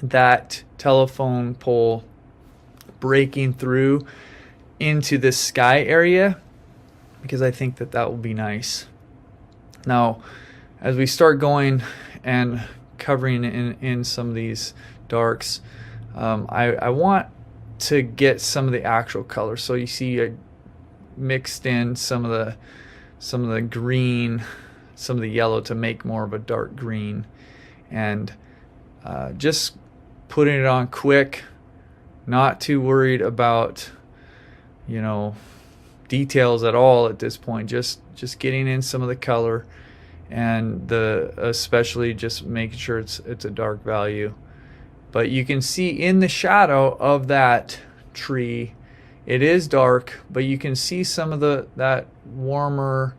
that telephone pole breaking through into this sky area, because I think that will be nice. Now, as we start going and covering in some of these darks, I want to get some of the actual color. So you see I mixed in some of the green, some of the yellow to make more of a dark green, and just putting it on quick, not too worried about details at all at this point. Just getting in some of the color, and especially just making sure it's a dark value. But you can see in the shadow of that tree, it is dark, but you can see some of that warmer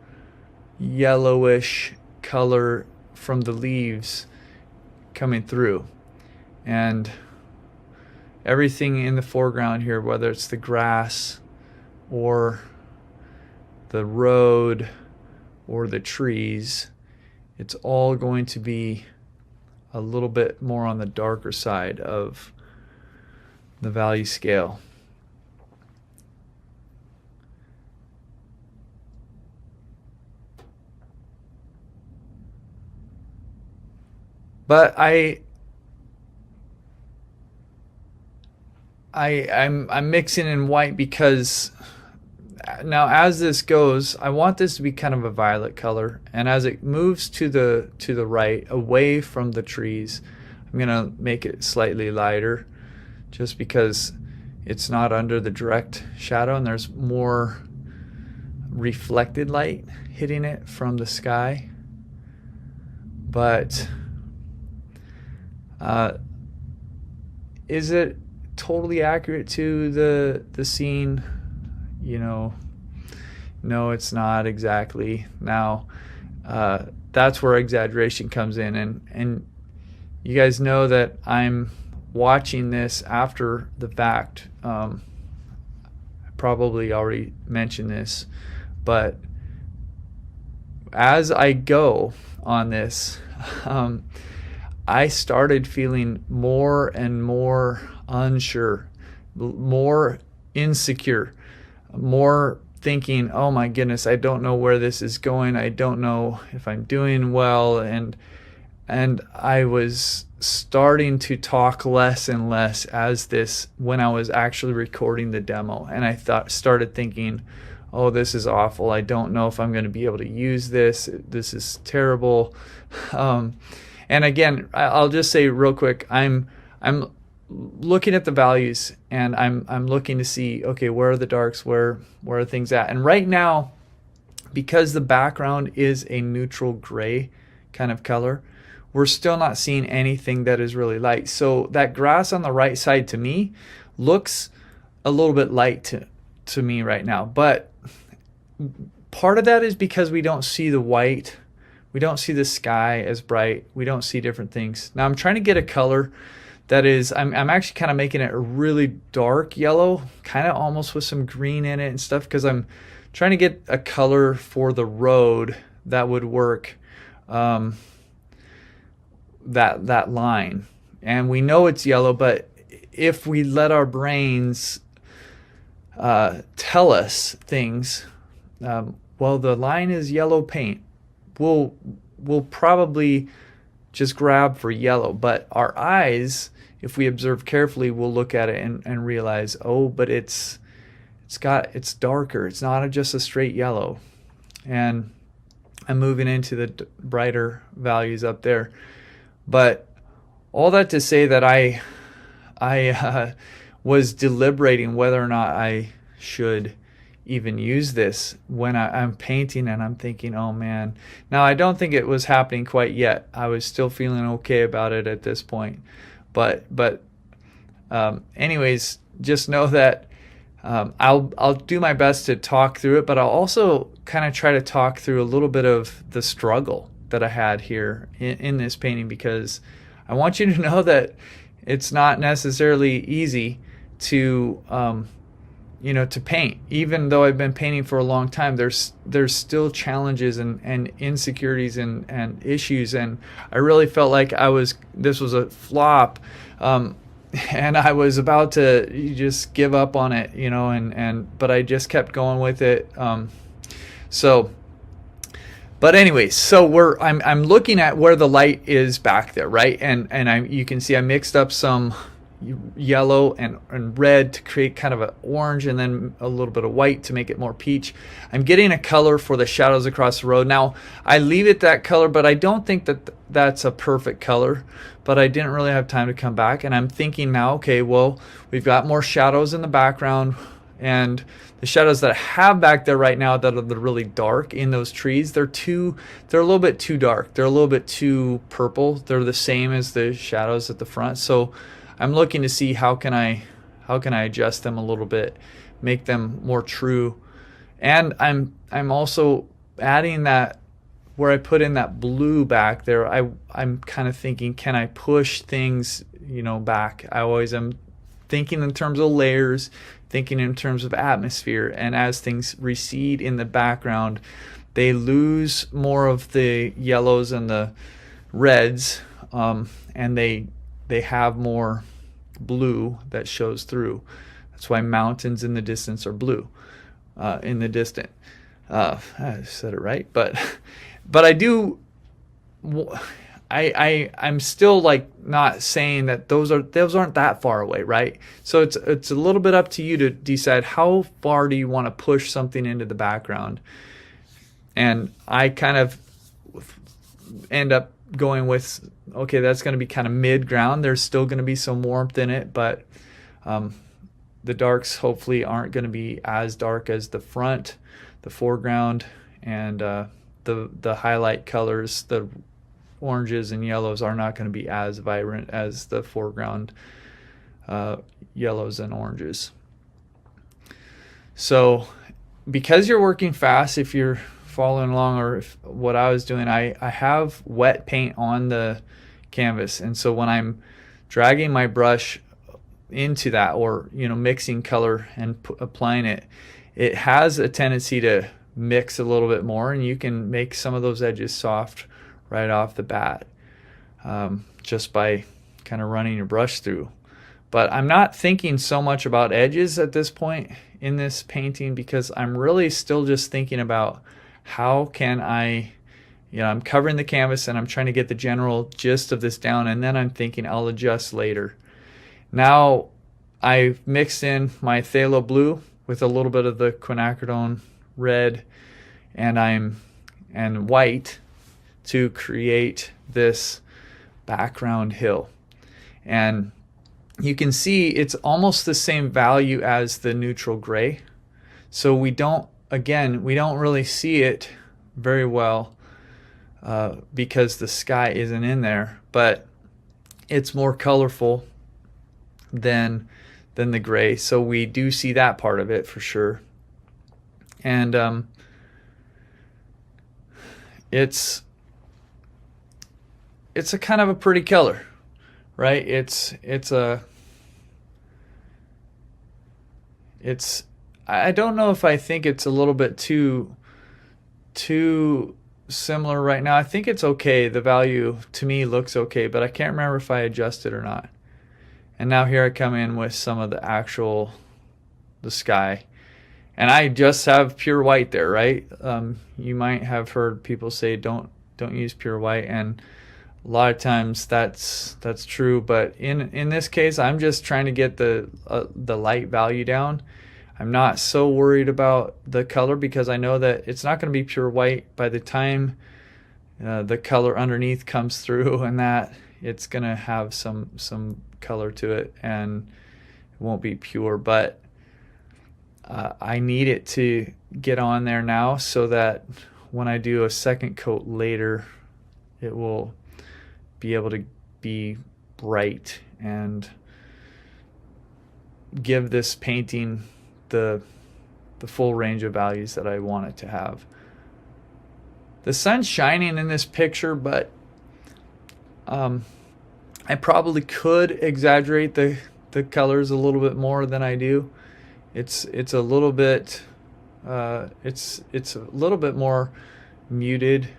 yellowish color from the leaves coming through. And everything in the foreground here, whether it's the grass or the road or the trees, it's all going to be a little bit more on the darker side of the value scale. But I'm mixing in white because now as this goes, I want this to be kind of a violet color, and as it moves to the right, away from the trees, I'm gonna make it slightly lighter, just because it's not under the direct shadow and there's more reflected light hitting it from the sky. But is it totally accurate to the scene? You know, no, it's not exactly. Now, that's where exaggeration comes in, and you guys know that I'm watching this after the fact. I probably already mentioned this, but as I go on this, I started feeling more and more unsure, more insecure, more thinking, oh my goodness, I don't know where this is going. I don't know if I'm doing well. And I was starting to talk less and less when I was actually recording the demo. And I started thinking, oh, this is awful. I don't know if I'm going to be able to use this. This is terrible. And again, I'll just say real quick, I'm looking at the values, and I'm looking to see, okay, where are the darks, where are things at? And right now, because the background is a neutral gray kind of color, we're still not seeing anything that is really light. So that grass on the right side to me looks a little bit light to me right now. But part of that is because we don't see the white. We don't see the sky as bright. We don't see different things. Now I'm trying to get a color that is, I'm actually kind of making it a really dark yellow, kind of almost with some green in it and stuff, because I'm trying to get a color for the road that would work, that line. And we know it's yellow, but if we let our brains tell us things, well, the line is yellow paint, we'll probably just grab for yellow. But our eyes, if we observe carefully, will look at it and realize, oh, but it's darker. It's not just a straight yellow. And I'm moving into the brighter values up there. But all that to say that I was deliberating whether or not I should even use this when I'm painting, and I'm thinking, oh man. Now I don't think it was happening quite yet. I was still feeling okay about it at this point. But anyways, just know that I'll do my best to talk through it, but I'll also kind of try to talk through a little bit of the struggle that I had here in this painting, because I want you to know that it's not necessarily easy to to paint. Even though I've been painting for a long time, there's still challenges and insecurities and issues, and I really felt like this was a flop, and I was about to just give up on it, but I just kept going with it. But anyways, so I'm looking at where the light is back there, right? And you can see I mixed up some yellow and red to create kind of an orange, and then a little bit of white to make it more peach. I'm getting a color for the shadows across the road. Now I leave it that color, but I don't think that that's a perfect color, but I didn't really have time to come back, and I'm thinking now, okay, well, we've got more shadows in the background, and the shadows that I have back there right now that are really dark in those trees, they're a little bit too dark. They're a little bit too purple. They're the same as the shadows at the front. So I'm looking to see how can I adjust them a little bit, make them more true. And I'm also adding that where I put in that blue back there. I'm kind of thinking, can I push things back? I always am thinking in terms of layers, thinking in terms of atmosphere. And as things recede in the background, they lose more of the yellows and the reds, and they have more blue that shows through. That's why mountains in the distance are blue in the distant. I said it right, but I do. I'm still like not saying that those aren't that far away, right? So it's a little bit up to you to decide how far do you want to push something into the background. And I kind of end up going with, okay, that's going to be kind of mid-ground. There's still going to be some warmth in it, but the darks hopefully aren't going to be as dark as the front, the foreground, and the highlight colors, the oranges and yellows, are not going to be as vibrant as the foreground yellows and oranges. So because you're working fast, if you're following along, or if what I was doing, I have wet paint on the canvas, and so when I'm dragging my brush into that, or mixing color and applying it, it has a tendency to mix a little bit more, and you can make some of those edges soft right off the bat, just by kind of running your brush through. But I'm not thinking so much about edges at this point in this painting, because I'm really still just thinking about how can I, I'm covering the canvas and I'm trying to get the general gist of this down, and then I'm thinking I'll adjust later. Now I've mixed in my phthalo blue with a little bit of the quinacridone red and white to create this background hill. And you can see it's almost the same value as the neutral gray. So we don't really see it very well because the sky isn't in there, but it's more colorful than the gray. So we do see that part of it for sure. And it's a kind of a pretty color, right? I don't know if I think it's a little bit too similar right now. I think it's okay. The value to me looks okay, but I can't remember if I adjusted or not. And now here I come in with some of the sky. And I just have pure white there, right? You might have heard people say don't use pure white, and a lot of times that's true. But in this case, I'm just trying to get the light value down. I'm not so worried about the color, because I know that it's not going to be pure white by the time the color underneath comes through, and that it's going to have some color to it, and it won't be pure. But I need it to get on there now, so that when I do a second coat later, it will be able to be bright and give this painting the full range of values that I want it to have. The sun's shining in this picture, but I probably could exaggerate the colors a little bit more than I do. It's a little bit it's a little bit more muted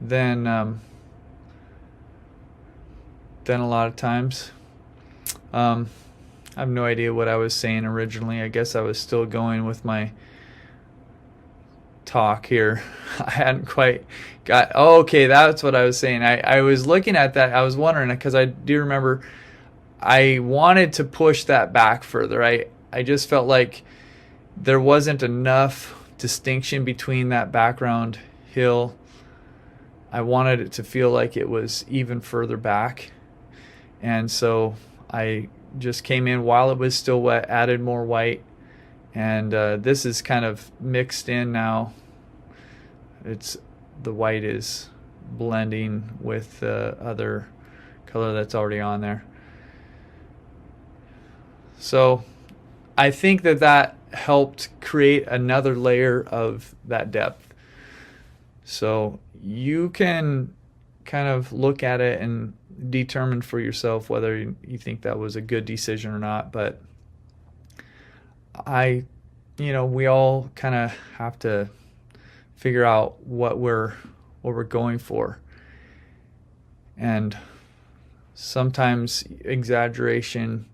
than a lot of times. I have no idea what I was saying originally. I guess I was still going with my talk here. I hadn't quite got, okay, that's what I was saying. I was looking at that. I was wondering, because I do remember I wanted to push that back further. I just felt like there wasn't enough distinction between that background hill. I wanted it to feel like it was even further back. And so I just came in while it was still wet, added more white, and this is kind of mixed in now. The white is blending with the other color that's already on there. So I think that helped create another layer of that depth. So you can kind of look at it and determine for yourself whether you think that was a good decision or not. But we all kind of have to figure out what we're going for. And sometimes exaggeration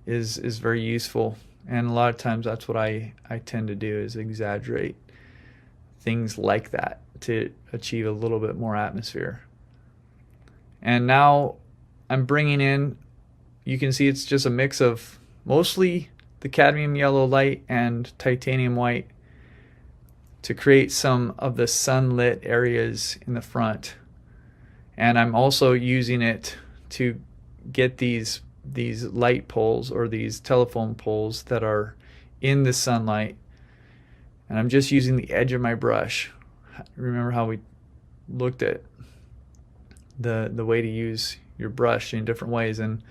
is very useful. And a lot of times that's what I tend to do, is exaggerate things like that to achieve a little bit more atmosphere. And now I'm bringing in, you can see it's just a mix of mostly the cadmium yellow light and titanium white to create some of the sunlit areas in the front. And I'm also using it to get these light poles, or these telephone poles that are in the sunlight. And I'm just using the edge of my brush. Remember how we looked at the way to use your brush in different ways? And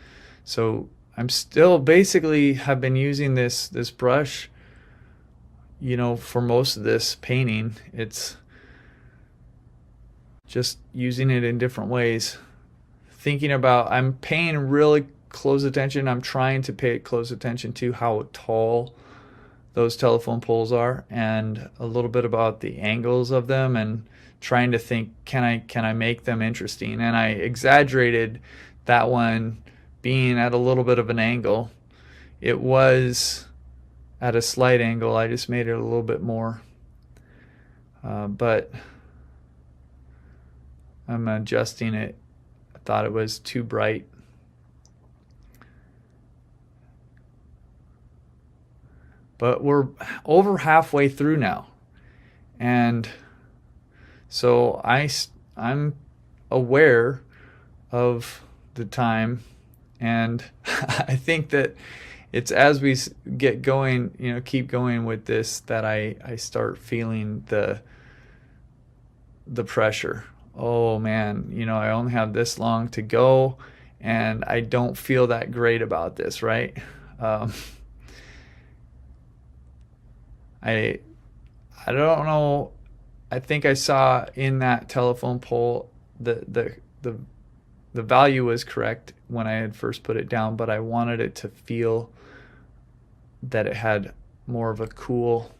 so I'm still basically have been using this brush, for most of this painting. It's just using it in different ways. I'm paying really close attention. I'm trying to pay close attention to how tall those telephone poles are, and a little bit about the angles of them, and trying to think, can I make them interesting? And I exaggerated that one being at a little bit of an angle. It was at a slight angle. I just made it a little bit more. But I'm adjusting it. I thought it was too bright. But we're over halfway through now. And so I'm aware of the time, and I think that it's as we get going, keep going with this, that I start feeling the pressure. Oh man, I only have this long to go, and I don't feel that great about this, right? I don't know. I think I saw in that telephone pole the value was correct when I had first put it down, but I wanted it to feel that it had more of a cool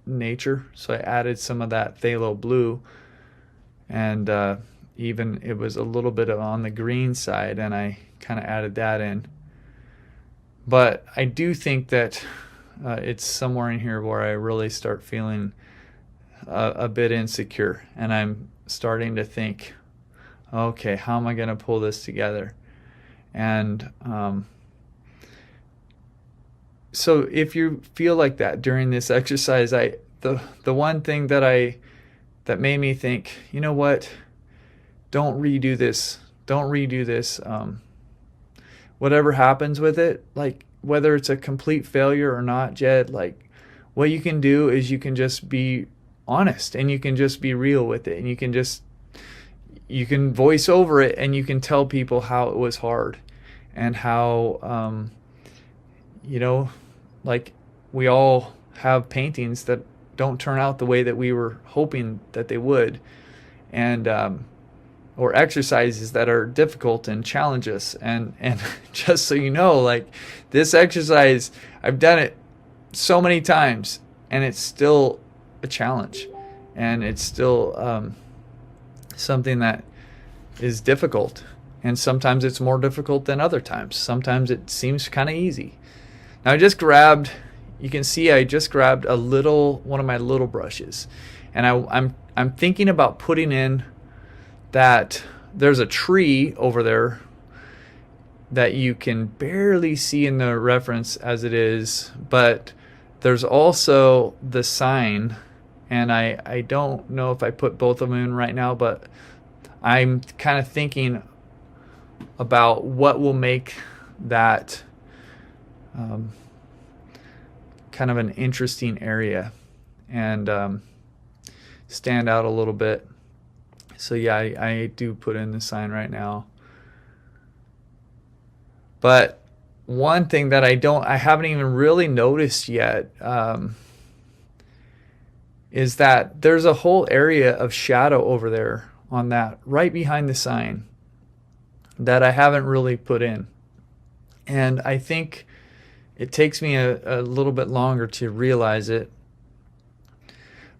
nature. So I added some of that phthalo blue, and even it was a little bit on the green side, and I kind of added that in. But I do think that it's somewhere in here where I really start feeling a bit insecure, and I'm starting to think, okay, how am I going to pull this together? And so if you feel like that during this exercise, the one thing that made me think, you know what, don't redo this. Whatever happens with it, like whether it's a complete failure or not, Jed, like what you can do is you can just be honest, and you can just be real with it, and you can voice over it, and you can tell people how it was hard, and how like we all have paintings that don't turn out the way that we were hoping that they would, and or exercises that are difficult and challenge us, and just so you know, like this exercise, I've done it so many times, and it's still a challenge, and it's still something that is difficult, and sometimes it's more difficult than other times. Sometimes it seems kind of easy. Now you can see I just grabbed one of my little brushes, and I'm thinking about putting in that there's a tree over there that you can barely see in the reference as it is, but there's also the sign, and I don't know if I put both of them in right now, but I'm kind of thinking about what will make that kind of an interesting area and stand out a little bit. So yeah, I do put in the sign right now. But one thing that I haven't even really noticed yet is that there's a whole area of shadow over there on that right behind the sign that I haven't really put in. And I think it takes me a little bit longer to realize it.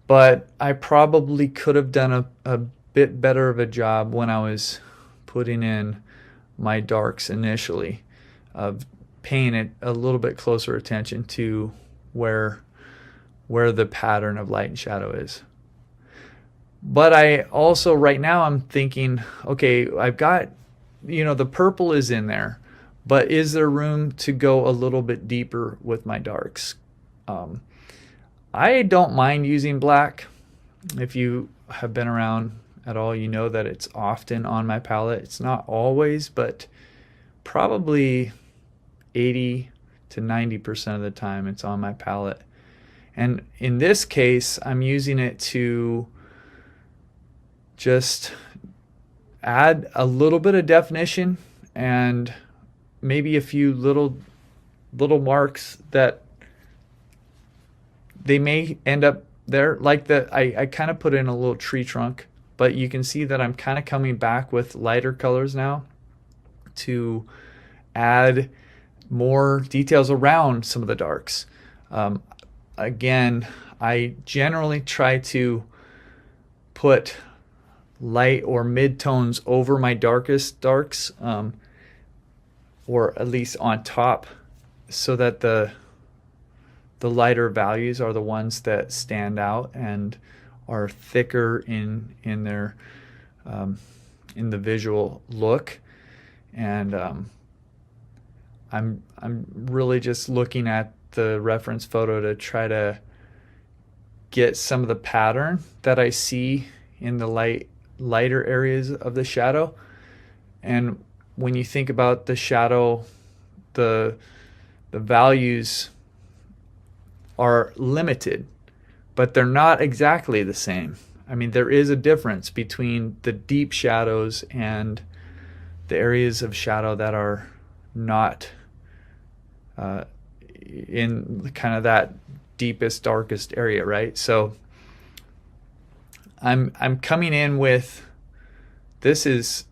But I probably could have done a bit better of a job when I was putting in my darks initially, of paying it a little bit closer attention to where the pattern of light and shadow is. But I also, right now, I'm thinking, okay, I've got, the purple is in there, but is there room to go a little bit deeper with my darks? I don't mind using black. If you have been around at all, you know that it's often on my palette. It's not always, but probably 80 to 90% of the time it's on my palette. And in this case, I'm using it to just add a little bit of definition and maybe a few little marks that they may end up there. Like I kind of put in a little tree trunk, but you can see that I'm kind of coming back with lighter colors now to add more details around some of the darks. Again, I generally try to put light or mid-tones over my darkest darks, or at least on top, so that the lighter values are the ones that stand out and are thicker in their in the visual look. And I'm really just looking at the reference photo to try to get some of the pattern that I see in the lighter areas of the shadow. And when you think about the shadow, the values are limited, but they're not exactly the same. I mean, there is a difference between the deep shadows and the areas of shadow that are not in kind of that deepest, darkest area, right? So I'm coming in with, this is,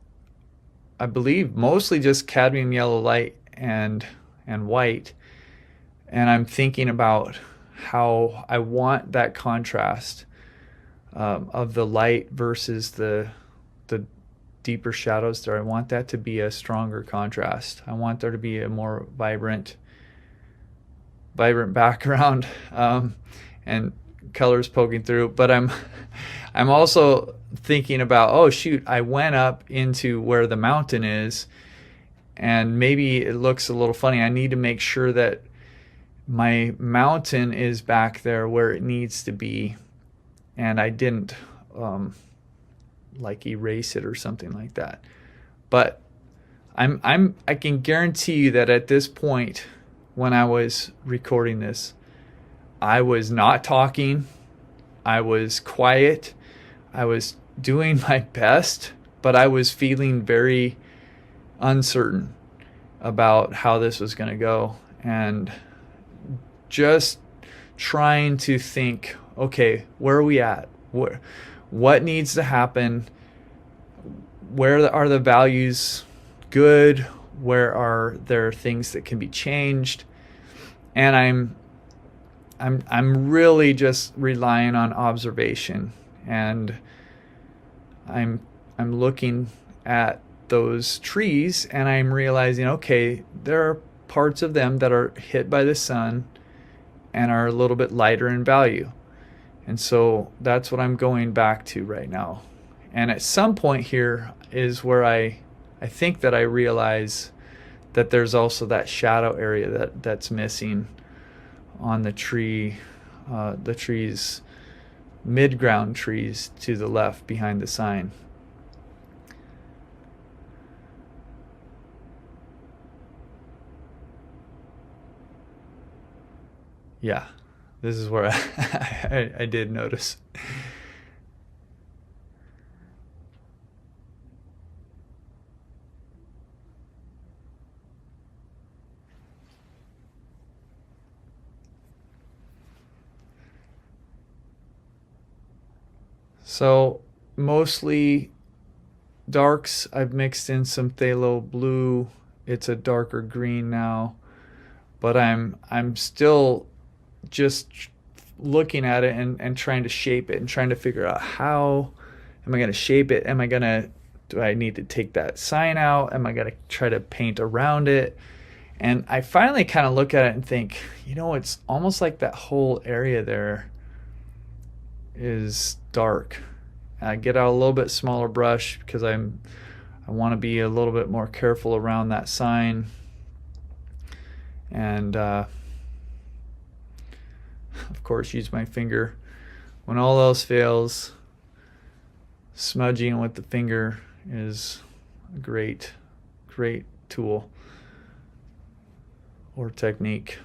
I believe, mostly just cadmium yellow light and white, and I'm thinking about how I want that contrast of the light versus the deeper shadows there. I want that to be a stronger contrast. I want there to be a more vibrant background and colors poking through. But I'm also thinking about, oh shoot, I went up into where the mountain is, and maybe it looks a little funny. I need to make sure that my mountain is back there where it needs to be, and I didn't like erase it or something like that. But I can guarantee you that at this point, when I was recording this, I was not talking. I was quiet. I was doing my best, but I was feeling very uncertain about how this was going to go, and just trying to think, okay, where are we at? What needs to happen? Where are the values good? Where are there things that can be changed? And I'm really just relying on observation, and I'm looking at those trees, and I'm realizing, okay, there are parts of them that are hit by the sun and are a little bit lighter in value. And so that's what I'm going back to right now. And at some point here is where I think that I realize that there's also that shadow area that's missing on the tree, the trees, mid-ground trees to the left behind the sign. Yeah, this is where I did notice. So mostly darks, I've mixed in some phthalo blue. It's a darker green now, but I'm still just looking at it and trying to shape it and trying to figure out how am I going to shape it. Do I need to take that sign out? Am I going to try to paint around it? And I finally kind of look at it and think, it's almost like that whole area there is dark. I get out a little bit smaller brush because I want to be a little bit more careful around that sign. And of course, use my finger. When all else fails, smudging with the finger is a great tool or technique.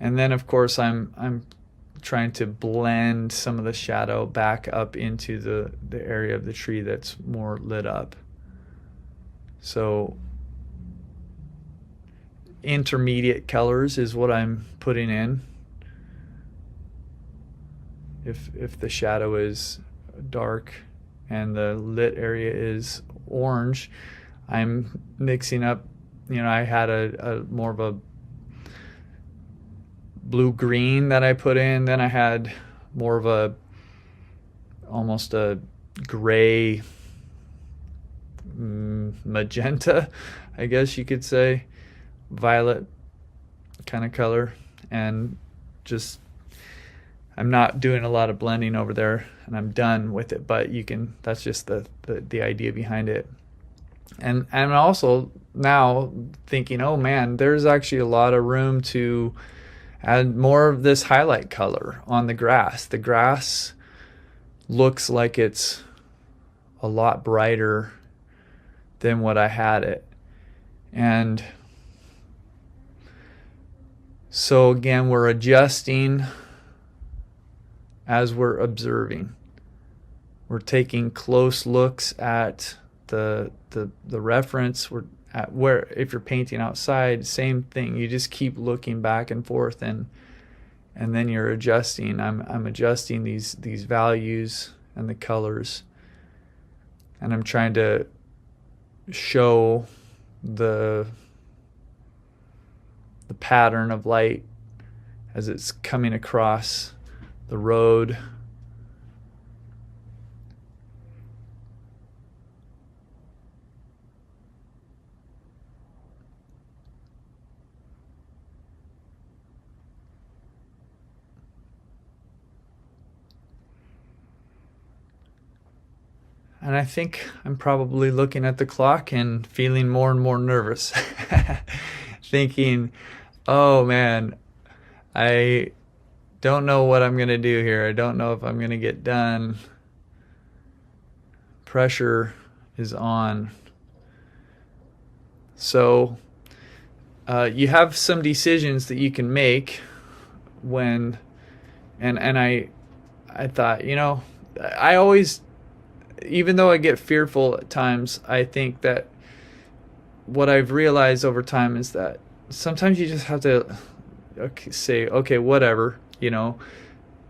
And then of course I'm trying to blend some of the shadow back up into the area of the tree that's more lit up. So intermediate colors is what I'm putting in. If the shadow is dark and the lit area is orange, I'm mixing up, I had a more of a blue-green that I put in, then I had more of almost a gray magenta, I guess you could say, violet kind of color, and just I'm not doing a lot of blending over there, and I'm done with it, but that's just the idea behind it. And also now thinking, oh man, there's actually a lot of room to add more of this highlight color on the grass. The grass looks like it's a lot brighter than what I had it. And so again, we're adjusting as we're observing. We're taking close looks at the reference. We're at where, if you're painting outside, same thing. You just keep looking back and forth, and then you're adjusting. I'm adjusting these values and the colors, and I'm trying to show the pattern of light as it's coming across the road. And I think I'm probably looking at the clock and feeling more and more nervous. Thinking, oh man, I don't know what I'm going to do here. I don't know if I'm going to get done. Pressure is on. So you have some decisions that you can make when, and I thought, I always, even though I get fearful at times, I think that what I've realized over time is that sometimes you just have to say, okay, whatever,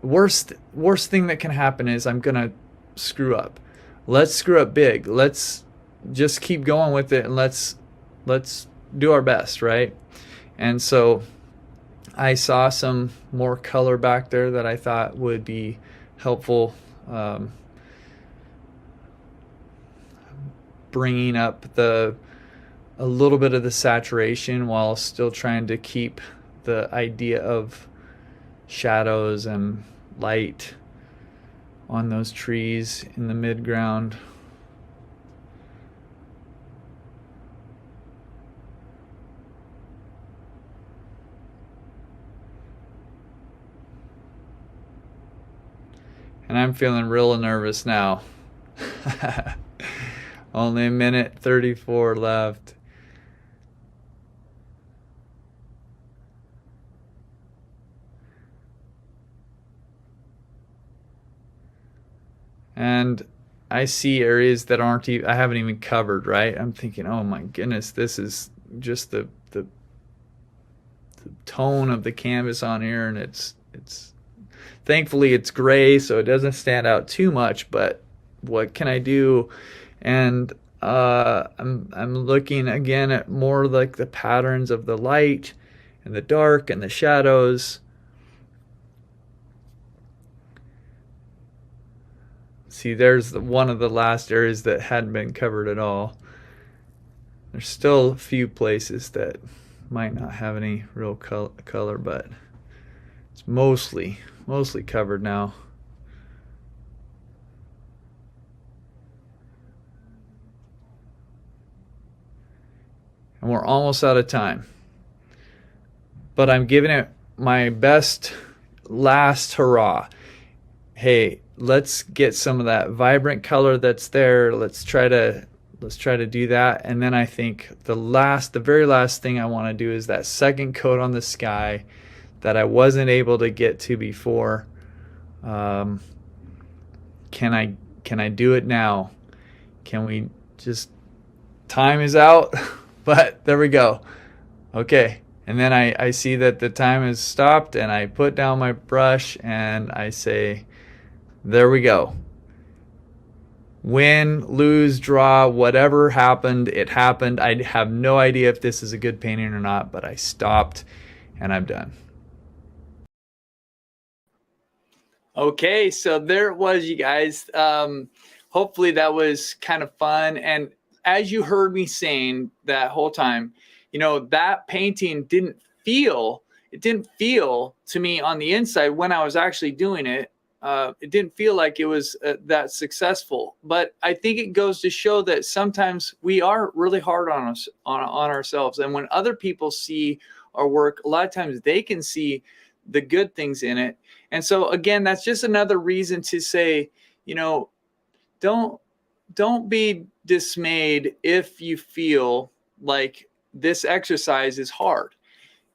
worst thing that can happen is I'm gonna screw up. Let's screw up big. Let's just keep going with it, and let's do our best, right? And so I saw some more color back there that I thought would be helpful, bringing up a little bit of the saturation while still trying to keep the idea of shadows and light on those trees in the midground. And I'm feeling real nervous now. Only a minute 34 left. And I see areas that I haven't even covered, right? I'm thinking, oh my goodness, this is just the tone of the canvas on here, and it's thankfully it's gray, so it doesn't stand out too much, but what can I do? And I'm looking again at more like the patterns of the light and the dark and the shadows. See, there's one of the last areas that hadn't been covered at all. There's still a few places that might not have any real color, but it's mostly covered now. And we're almost out of time. But I'm giving it my best last hurrah. Hey, let's get some of that vibrant color that's there. Let's try to do that. And then I think the very last thing I want to do is that second coat on the sky that I wasn't able to get to before. Can I do it now? Can we just, time is out, but there we go. Okay. And then I see that the time has stopped, and I put down my brush and I say, there we go. Win, lose, draw, whatever happened, it happened. I have no idea if this is a good painting or not, but I stopped and I'm done. Okay, so there it was, you guys. Hopefully that was kind of fun. And as you heard me saying that whole time, you know, that painting didn't feel to me on the inside when I was actually doing it. It didn't feel like it was that successful, but I think it goes to show that sometimes we are really hard on us, on ourselves. And when other people see our work, a lot of times they can see the good things in it. And so again, that's just another reason to say, you know, don't be dismayed if you feel like this exercise is hard.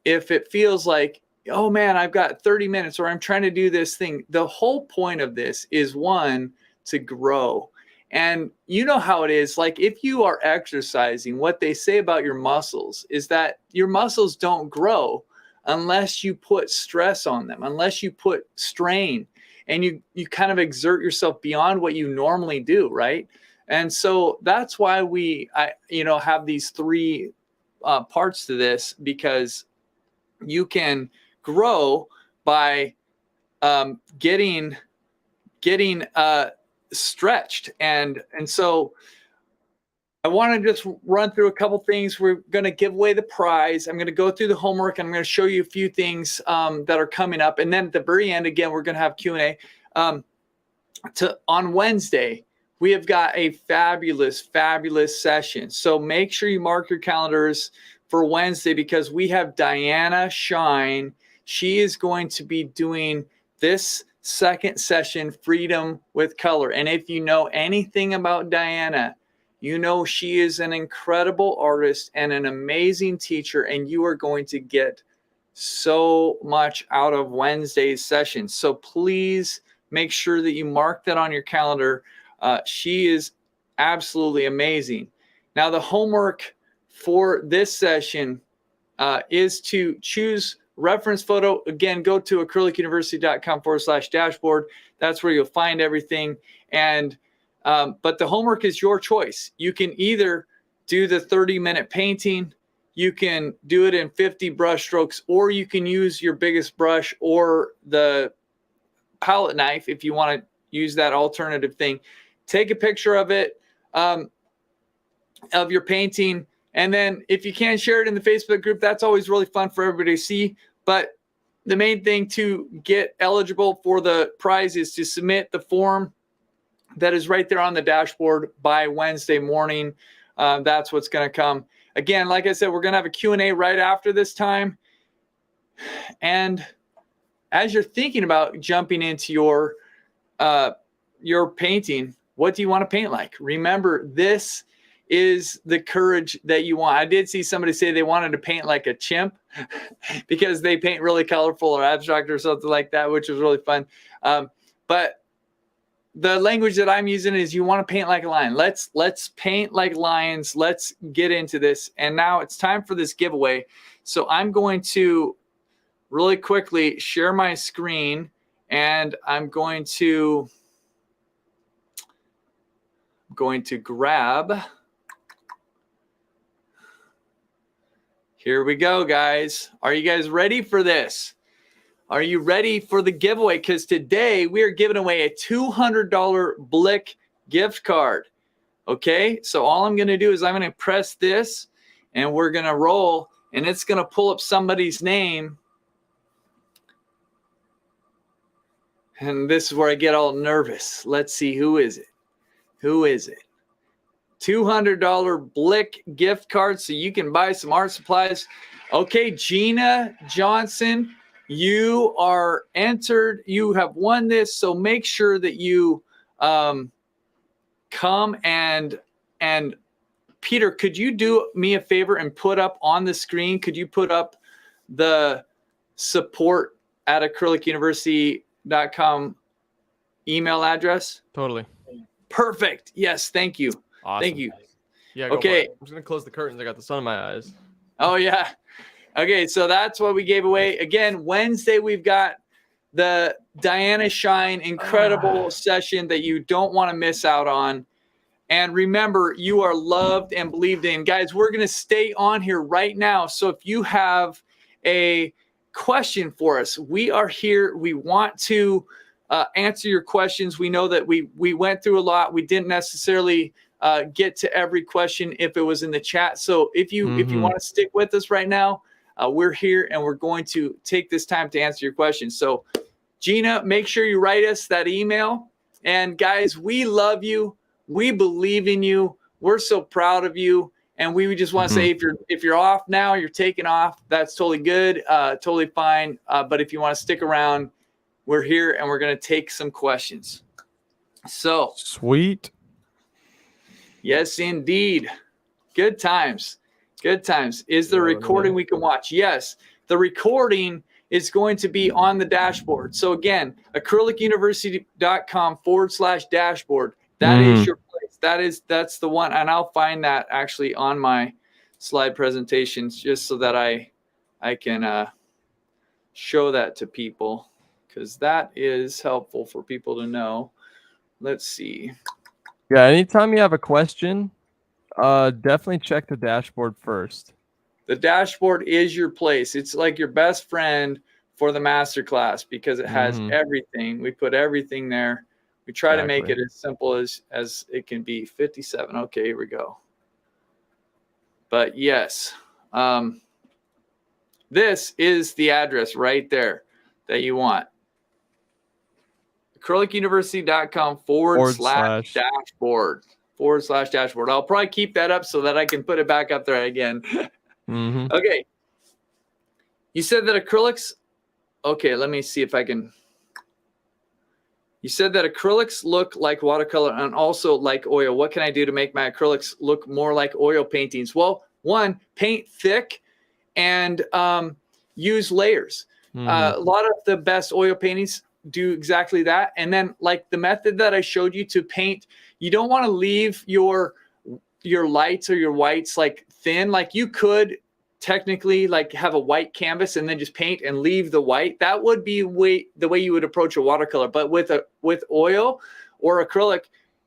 If it feels like, oh man, I've got 30 minutes or I'm trying to do this thing. The whole point of this is, one, to grow. And you know how it is. Like if you are exercising, what they say about your muscles is that your muscles don't grow unless you put stress on them, unless you put strain and you kind of exert yourself beyond what you normally do, right? And so that's why I have these three parts to this, because you can grow by getting stretched. And so I want to just run through a couple things. We're going to give away the prize. I'm going to go through the homework, and I'm going to show you a few things that are coming up. And then at the very end, again, we're going to have Q&A. On Wednesday, we have got a fabulous session. So make sure you mark your calendars for Wednesday, because we have Diana Shine. She is going to be doing this second session, Freedom with Color. And if you know anything about Diana, you know she is an incredible artist and an amazing teacher, and you are going to get so much out of Wednesday's session. So please make sure that you mark that on your calendar. She is absolutely amazing. Now, the homework for this session is to choose reference photo. Again, go to acrylicuniversity.com/dashboard. That's where you'll find everything. And but the homework is your choice. You can either do the 30-minute painting, you can do it in 50 brush strokes, or you can use your biggest brush or the palette knife if you want to use that alternative thing. Take a picture of it, of your painting, and then if you can, share it in the Facebook group. That's always really fun for everybody to see. But the main thing to get eligible for the prize is to submit the form that is right there on the dashboard by Wednesday morning. That's what's going to come. Again, like I said, we're going to have a Q&A right after this time. And as you're thinking about jumping into your painting, what do you want to paint like? Remember, this is the courage that you want. I did see somebody say they wanted to paint like a chimp because they paint really colorful or abstract or something like that, which was really fun. But the language that I'm using is you want to paint like a lion. Let's paint like lions. Let's get into this. And now it's time for this giveaway. So I'm going to really quickly share my screen, and I'm going to going to grab. Here we go, guys. Are you guys ready for this? Are you ready for the giveaway? Because today we are giving away a $200 Blick gift card. Okay, so all I'm going to do is I'm going to press this and we're going to roll, and it's going to pull up somebody's name. And this is where I get all nervous. Let's see, who is it? Who is it? $200 Blick gift card so you can buy some art supplies. Okay, Gina Johnson, you are entered. You have won this, so make sure that you come and Peter, could you do me a favor and put up on the screen? Could you put up the support at acrylicuniversity.com email address? Totally. Perfect. Yes, thank you. Awesome. Thank you. Yeah. Go Okay. for it. I'm just gonna close the curtains. I got the sun in my eyes. Oh yeah. Okay, so that's what we gave away. Again, Wednesday we've got the Diana Shine incredible session that you don't want to miss out on. And remember, you are loved and believed in. Guys, we're going to stay on here right now. So if you have a question for us, we are here. We want to answer your questions. We know that we went through a lot. We didn't necessarily get to every question if it was in the chat. So if you want to stick with us right now, we're here and we're going to take this time to answer your questions. So Gina, make sure you write us that email. And guys, we love you. We believe in you. We're so proud of you. And we just want to say, if you're off now, you're taking off, that's totally good, totally fine. But if you want to stick around, we're here and we're going to take some questions. So sweet. Yes, indeed. Good times. Good times. Is the recording we can watch? Yes. The recording is going to be on the dashboard. So again, acrylicuniversity.com/dashboard. That is your place. That's the one. And I'll find that actually on my slide presentations just so that I can show that to people, because that is helpful for people to know. Let's see. Yeah, anytime you have a question, definitely check the dashboard first. The dashboard is your place. It's like your best friend for the masterclass because it has everything. We put everything there. We try to make it as simple as it can be. 57. Okay, here we go. But yes, this is the address right there that you want. acrylicuniversity.com/dashboard. I'll probably keep that up so that I can put it back up there again. Okay. You said that acrylics. Okay, let me see if I can. You said that acrylics look like watercolor and also like oil. What can I do to make my acrylics look more like oil paintings? Well, one, paint thick and use layers. A lot of the best oil paintings do exactly that. And then like the method that I showed you to paint, you don't want to leave your lights or your whites like thin. Like you could technically like have a white canvas and then just paint and leave the white. That would be the way you would approach a watercolor. But with oil or acrylic,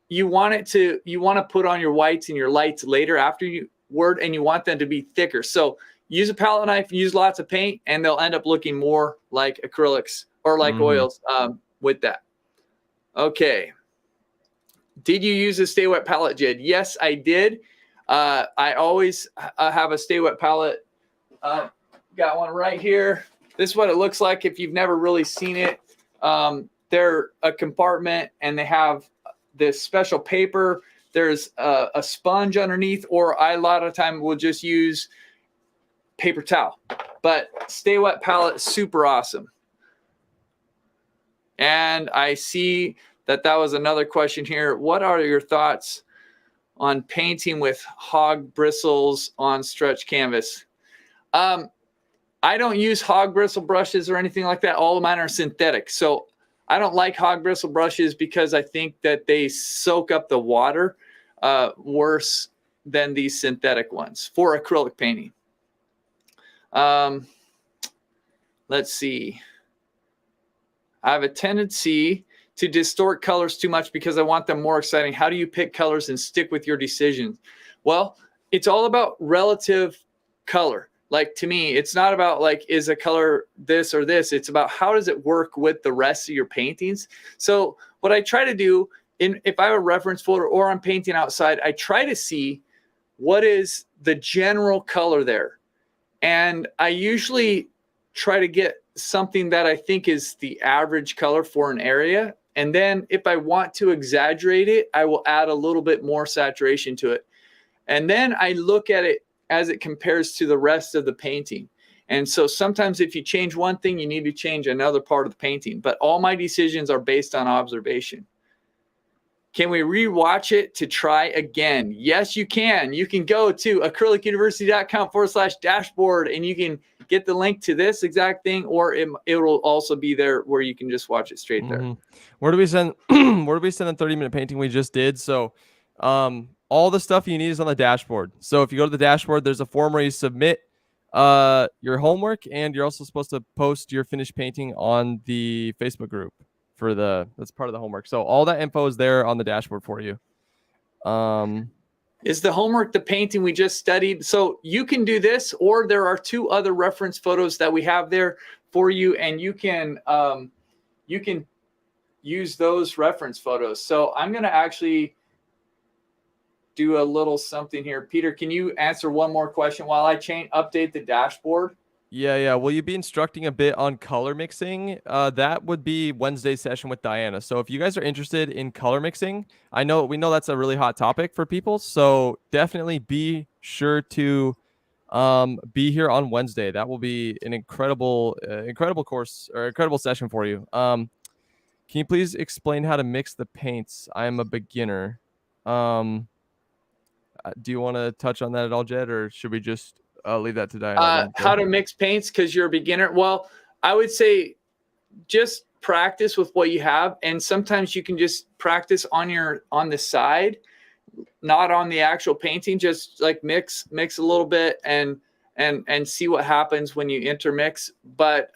you want to put on your whites and your lights later after you and you want them to be thicker. So use a palette knife, use lots of paint, and they'll end up looking more like acrylics or like oils with that. Okay. Did you use a Stay Wet palette, Jed? Yes, I did. I always have a Stay Wet palette. Got one right here. This is what it looks like if you've never really seen it. They're a compartment and they have this special paper. There's a sponge underneath, or I a lot of time will just use paper towel. But Stay Wet palette, super awesome. And I see that was another question here. What are your thoughts on painting with hog bristles on stretch canvas? I don't use hog bristle brushes or anything like that. All of mine are synthetic. So I don't like hog bristle brushes because I think that they soak up the water worse than these synthetic ones for acrylic painting. Let's see. I have a tendency to distort colors too much because I want them more exciting. How do you pick colors and stick with your decisions? Well, it's all about relative color. Like, to me, it's not about like, is a color this or this? It's about how does it work with the rest of your paintings? So what I try to do, if I have a reference photo or I'm painting outside, I try to see what is the general color there. And I usually try to get something that I think is the average color for an area. And then if I want to exaggerate it, I will add a little bit more saturation to it. And then I look at it as it compares to the rest of the painting. And so sometimes if you change one thing, you need to change another part of the painting. But all my decisions are based on observation. Can we rewatch it to try again? Yes, you can. You can go to acrylicuniversity.com/dashboard and you can get the link to this exact thing, or it will also be there where you can just watch it straight there. Where do we send where do we send the 30-minute painting we just did? So all the stuff you need is on the dashboard. So if you go to the dashboard, there's a form where you submit your homework, and you're also supposed to post your finished painting on the Facebook group that's part of the homework. So all that info is there on the dashboard for you. Is the homework the painting we just studied? So you can do this, or there are 2 other reference photos that we have there for you, and you can use those reference photos. So I'm going to actually do a little something here. Peter, can you answer one more question while I update the dashboard? Yeah. Will you be instructing a bit on color mixing? That would be Wednesday's session with Diana. So if you guys are interested in color mixing, we know that's a really hot topic for people. So definitely be sure to be here on Wednesday. That will be an incredible course or incredible session for you. Can you please explain how to mix the paints? I am a beginner. Do you want to touch on that at all, Jed, or should we just leave that to Diana? How to mix paints because you're a beginner? Well, I would say just practice with what you have, and sometimes you can just practice on the side, not on the actual painting. Just like mix a little bit and see what happens when you intermix. But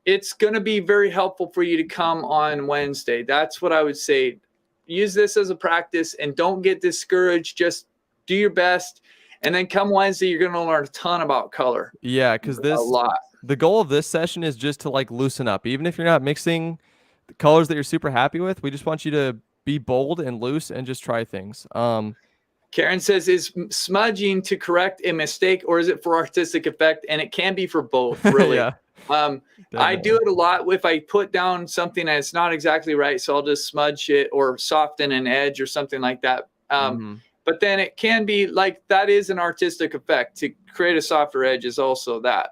it's going to be very helpful for you to come on Wednesday. That's what I would say. Use this as a practice and don't get discouraged. Just do your best. And then come Wednesday, you're going to learn a ton about color. Yeah, because the goal of this session is just to like loosen up. Even if you're not mixing the colors that you're super happy with, we just want you to be bold and loose and just try things. Karen says, is smudging to correct a mistake or is it for artistic effect? And it can be for both, really. Yeah. I do it a lot if I put down something that's not exactly right. So I'll just smudge it or soften an edge or something like that. But then it can be like that is an artistic effect. To create a softer edge is also that.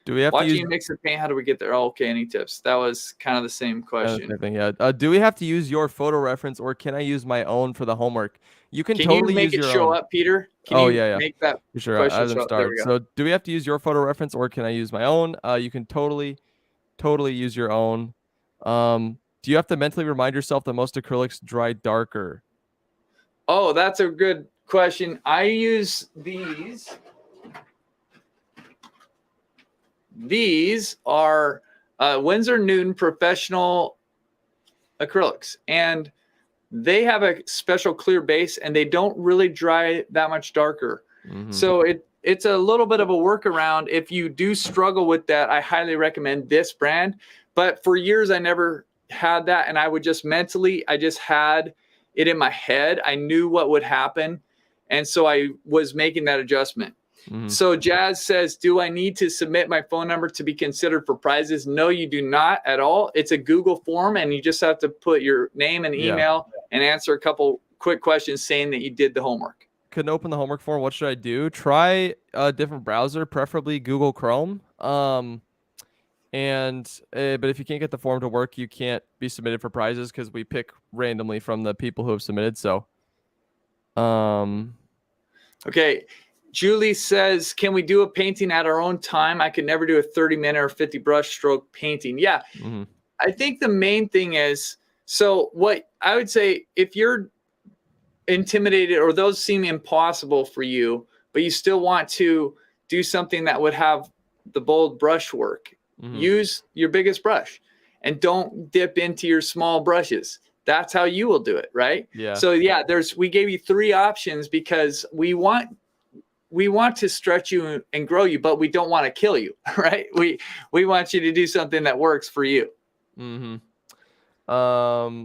Do we have watching to you mix the paint? How do we get there? Oh, okay, any tips? That was kind of the same question. Yeah. Do we have to use your photo reference, or can I use my own for the homework? You can totally you make use it your show own. up, Peter? Can you make that for sure? question I show up? There we go. So do we have to use your photo reference, or can I use my own? You can totally use your own. Do you have to mentally remind yourself that most acrylics dry darker? Oh, that's a good question. I use these. These are Winsor Newton professional acrylics, and they have a special clear base, and they don't really dry that much darker. So it's a little bit of a workaround. If you do struggle with that, I highly recommend this brand. But for years, I never had that, and I would just I just had it in my head. I knew what would happen, and so I was making that adjustment. So Jazz says, do I need to submit my phone number to be considered for prizes? No, you do not at all. It's a Google form, and you just have to put your name and email and answer a couple quick questions saying that you did the homework. Couldn't open the homework form. What should I do? Try a different browser, preferably Google Chrome. But if you can't get the form to work, you can't be submitted for prizes because we pick randomly from the people who have submitted. So, okay. Julie says, can we do a painting at our own time? I could never do a 30-minute or 50 brush stroke painting. Yeah. I think the main thing is, so what I would say, if you're intimidated or those seem impossible for you, but you still want to do something that would have the bold brush work, use your biggest brush. and don't dip into your small brushes. That's how you will do it, right? Yeah. So yeah, we gave you 3 options because we want to stretch you and grow you, but we don't want to kill you, right? We want you to do something that works for you. Mm-hmm.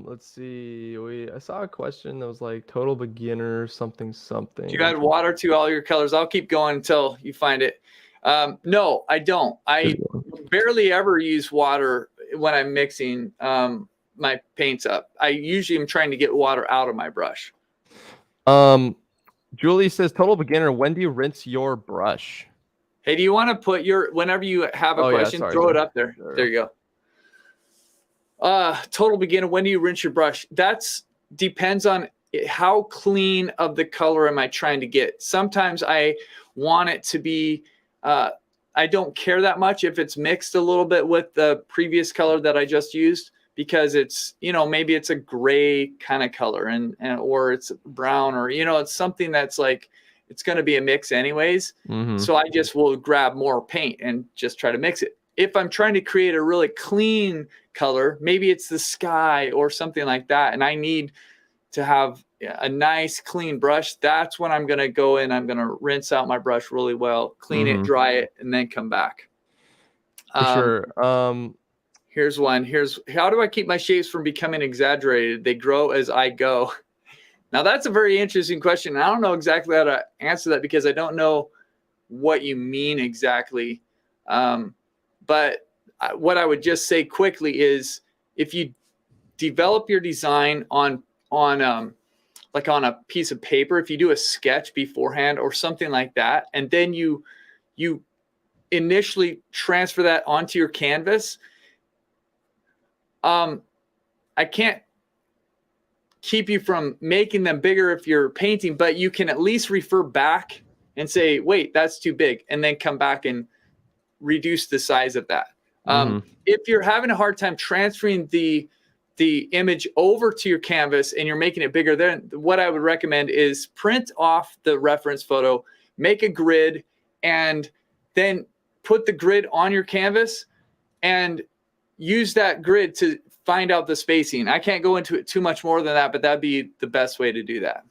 Let's see. I saw a question that was like total beginner something. Do you add water to all your colors? I'll keep going until you find it. No, I don't. I barely ever use water when I'm mixing my paints up. I usually am trying to get water out of my brush. Julie says, total beginner, when do you rinse your brush? Hey, do you want to put whenever you have a question, throw it up there. There you go. Total beginner, when do you rinse your brush? That's depends on how clean of the color am I trying to get. Sometimes I want it to be, I don't care that much if it's mixed a little bit with the previous color that I just used, because it's, maybe it's a gray kind of color and or it's brown, or, it's something that's like, it's going to be a mix anyways. Mm-hmm. So I just will grab more paint and just try to mix it. If I'm trying to create a really clean color, maybe it's the sky or something like that, and I need to have a nice clean brush, that's when I'm going to go in, I'm going to rinse out my brush really well, clean it, dry it, and then come back. For sure. Here's one. How do I keep my shapes from becoming exaggerated? They grow as I go. Now that's a very interesting question. I don't know exactly how to answer that because I don't know what you mean exactly. But what I would just say quickly is, if you develop your design on a piece of paper, if you do a sketch beforehand or something like that, and then you initially transfer that onto your canvas, I can't keep you from making them bigger if you're painting, but you can at least refer back and say, wait, that's too big, and then come back and reduce the size of that. If you're having a hard time transferring the image over to your canvas and you're making it bigger, then what I would recommend is print off the reference photo, make a grid, and then put the grid on your canvas and use that grid to find out the spacing. I can't go into it too much more than that, but that'd be the best way to do that.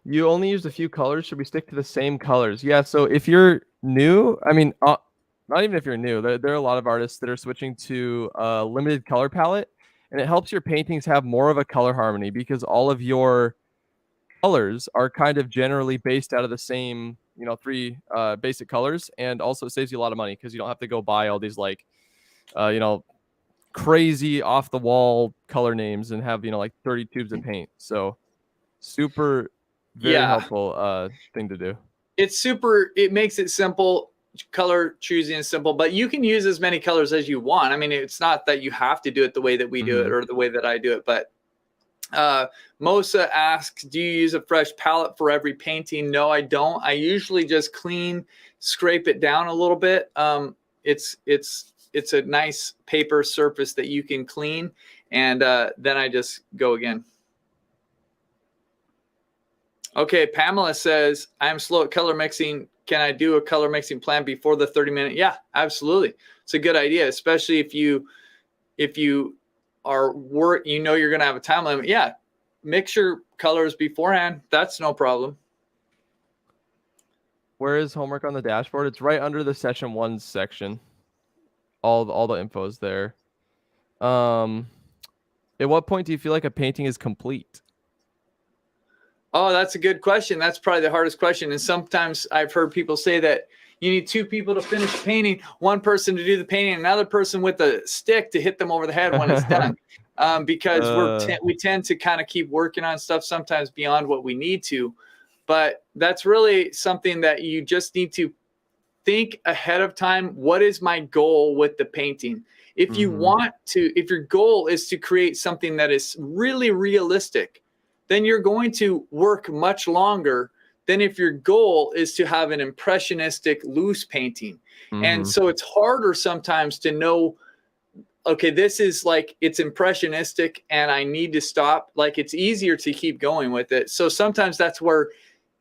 You only used a few colors. Should we stick to the same colors? Yeah. So if you're new, I mean, not even if you're new, there are a lot of artists that are switching to a limited color palette, and it helps your paintings have more of a color harmony because all of your colors are kind of generally based out of the same, 3 basic colors, and also it saves you a lot of money because you don't have to go buy all these like, crazy off the wall color names and have, like 30 tubes of paint. So super, very helpful thing to do. It makes it simple. Color choosing is simple, but you can use as many colors as you want. I mean, it's not that you have to do it the way that we do it or the way that I do it, but Mosa asks, do you use a fresh palette for every painting? No, I don't. I usually just scrape it down a little bit. It's a nice paper surface that you can clean, and then I just go again. Okay, Pamela says, I'm slow at color mixing. Can I do a color mixing plan before the 30-minute? Yeah, absolutely. It's a good idea, especially if you are you're going to have a time limit. Yeah, mix your colors beforehand. That's no problem. Where is homework on the dashboard? It's right under the session 1 section. All the info's there. At what point do you feel like a painting is complete? Oh, that's a good question. That's probably the hardest question. And sometimes I've heard people say that you need 2 people to finish a painting, 1 person to do the painting, another person with a stick to hit them over the head when it's done. Because we tend to kind of keep working on stuff sometimes beyond what we need to. But that's really something that you just need to think ahead of time. What is my goal with the painting? If you if your goal is to create something that is really realistic, then you're going to work much longer than if your goal is to have an impressionistic loose painting. And so it's harder sometimes to know, okay, this is like, it's impressionistic and I need to stop. Like, it's easier to keep going with it. So sometimes that's where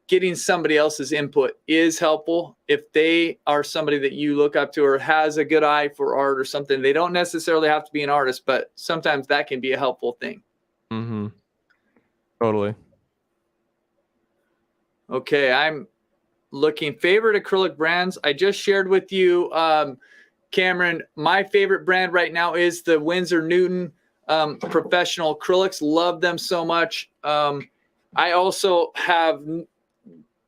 getting somebody else's input is helpful. If they are somebody that you look up to or has a good eye for art or something, they don't necessarily have to be an artist, but sometimes that can be a helpful thing. Mm-hmm. Totally. Okay, I'm looking favorite acrylic brands. I just shared with you, Cameron, my favorite brand right now is the Winsor Newton professional acrylics. Love them so much. I also have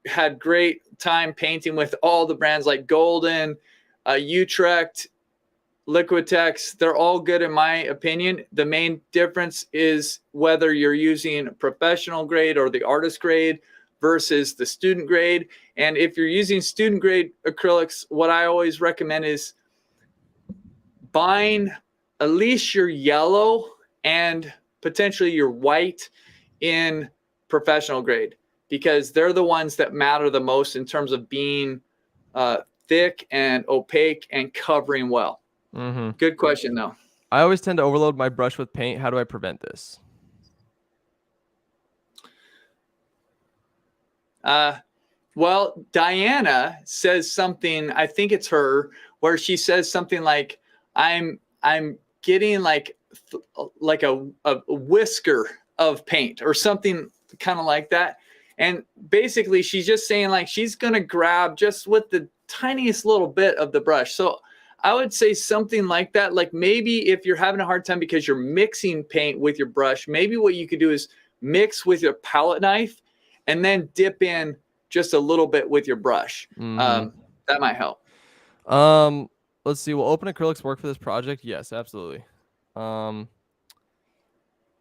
had great time painting with all the brands like Golden, Utrecht, Liquitex. They're all good in my opinion. The main difference is whether you're using professional grade or the artist grade versus the student grade. And if you're using student grade acrylics, what I always recommend is buying at least your yellow and potentially your white in professional grade, because they're the ones that matter the most in terms of being thick and opaque and covering well. Mm-hmm. Good question, though. I always tend to overload my brush with paint. How do I prevent this? Well, Diana says something, I think it's her, where she says something like, I'm getting like a whisker of paint or something kind of like that. And basically she's just saying like she's going to grab just with the tiniest little bit of the brush. So I would say something like that. Like maybe if you're having a hard time because you're mixing paint with your brush, maybe what you could do is mix with your palette knife and then dip in just a little bit with your brush. Mm-hmm. That might help. Let's see. Will open acrylics work for this project? Yes, absolutely.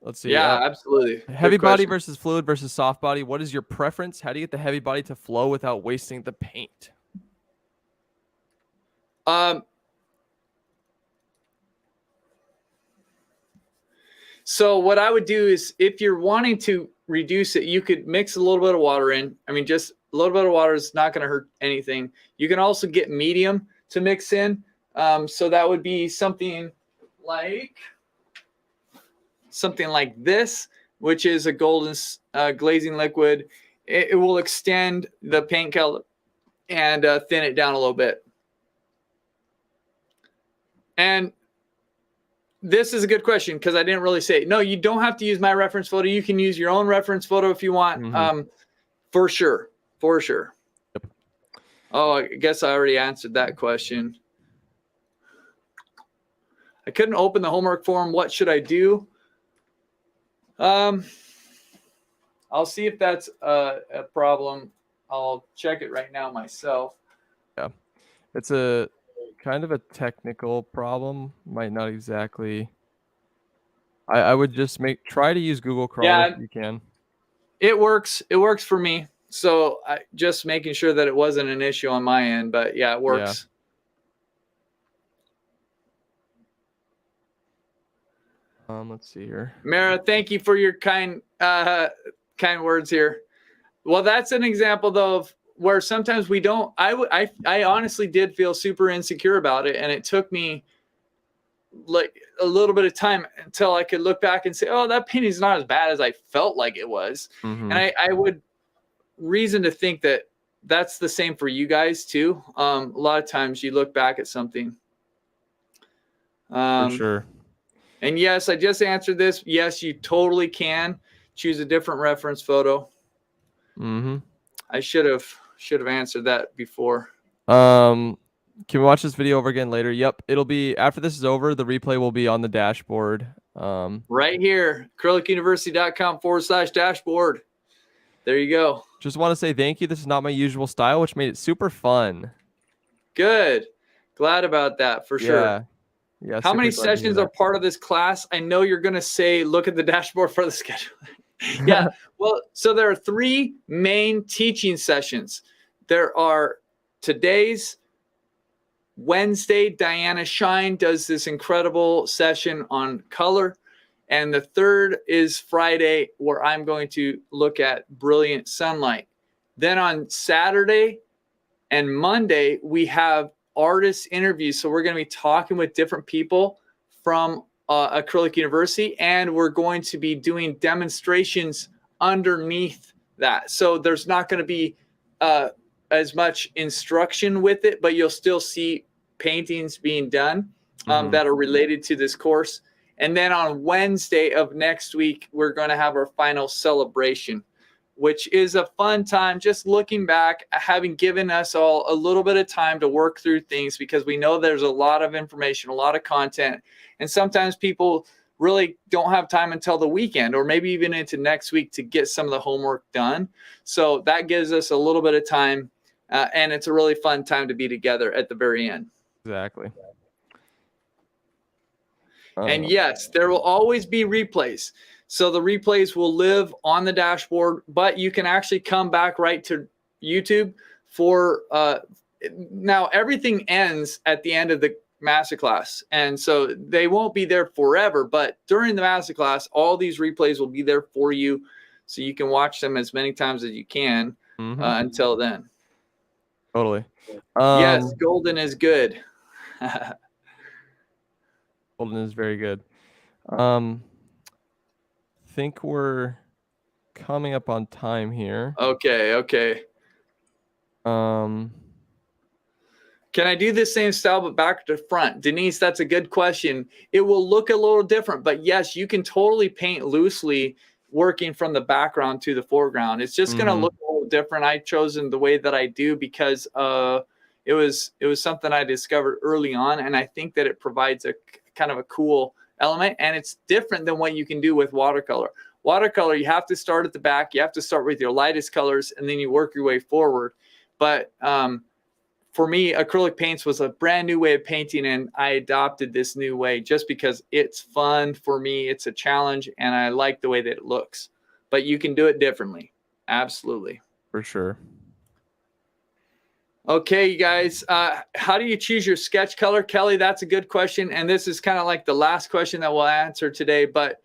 Let's see. Yeah, absolutely. Heavy body versus fluid versus soft body. What is your preference? How do you get the heavy body to flow without wasting the paint? So what I would do is if you're wanting to reduce it, you could mix a little bit of water in. I mean, just a little bit of water is not going to hurt anything. You can also get medium to mix in. So that would be something like this, which is a golden glazing liquid. It will extend the paint color and thin it down a little bit. And this is a good question because I didn't really say, no, you don't have to use my reference photo. You can use your own reference photo if you want. Mm-hmm. For sure. Yep. Oh, I guess I already answered that question. I couldn't open the homework form. What should I do? I'll see if that's a problem. I'll check it right now myself. Yeah. It's a kind of a technical problem. Might not exactly. I would just try to use Google Chrome if you can. It works. It works for me. So I just making sure that it wasn't an issue on my end, but yeah, it works. Yeah. Let's see here. Mara, thank you for your kind words here. Well, that's an example though of where sometimes we don't. I honestly did feel super insecure about it, and it took me like a little bit of time until I could look back and say, oh, that painting is not as bad as I felt like it was. Mm-hmm. And I would reason to think that that's the same for you guys too. A lot of times you look back at something. For sure. And yes, I just answered this. Yes, you totally can choose a different reference photo. Mm-hmm. I should have answered that before. Can we watch this video over again later? Yep. It'll be after this is over. The replay will be on the dashboard. Right here, acrylicuniversity.com/dashboard. There you go. Just want to say thank you. This is not my usual style, which made it super fun. Good. Glad about that for sure. Yeah. How many sessions are part of this class? I know you're going to say, look at the dashboard for the schedule. Yeah. Well, so there are 3 main teaching sessions. There are today's Wednesday. Diana Shine does this incredible session on color. And the third is Friday, where I'm going to look at brilliant sunlight. Then on Saturday and Monday, we have artist interviews. So we're going to be talking with different people from Acrylic University, and we're going to be doing demonstrations underneath that. So there's not going to be as much instruction with it, but you'll still see paintings being done that are related to this course. And then on Wednesday of next week, we're going to have our final celebration, which is a fun time, just looking back, having given us all a little bit of time to work through things, because we know there's a lot of information, a lot of content. And sometimes people really don't have time until the weekend or maybe even into next week to get some of the homework done. So that gives us a little bit of time, and it's a really fun time to be together at the very end. Exactly. And yes, there will always be replays. So the replays will live on the dashboard, but you can actually come back right to YouTube for now everything ends at the end of the masterclass. And so they won't be there forever, but during the masterclass, all these replays will be there for you. So you can watch them as many times as you can until then. Totally. Yes, golden is good. Golden is very good. Think we're coming up on time here. Okay. Can I do the same style but back to front? Denise, that's a good question. It will look a little different, but yes, you can totally paint loosely working from the background to the foreground. It's just going to look a little different. I've chosen the way that I do because it was something I discovered early on, and I think that it provides a kind of a cool element, and it's different than what you can do with watercolor. Watercolor, you have to start at the back. You have to start with your lightest colors, and then you work your way forward. But for me, acrylic paints was a brand new way of painting, and I adopted this new way just because it's fun for me. It's a challenge, and I like the way that it looks. But you can do it differently. Absolutely. For sure. Okay, you guys, how do you choose your sketch color? Kelly, that's a good question. And this is kind of like the last question that we'll answer today. But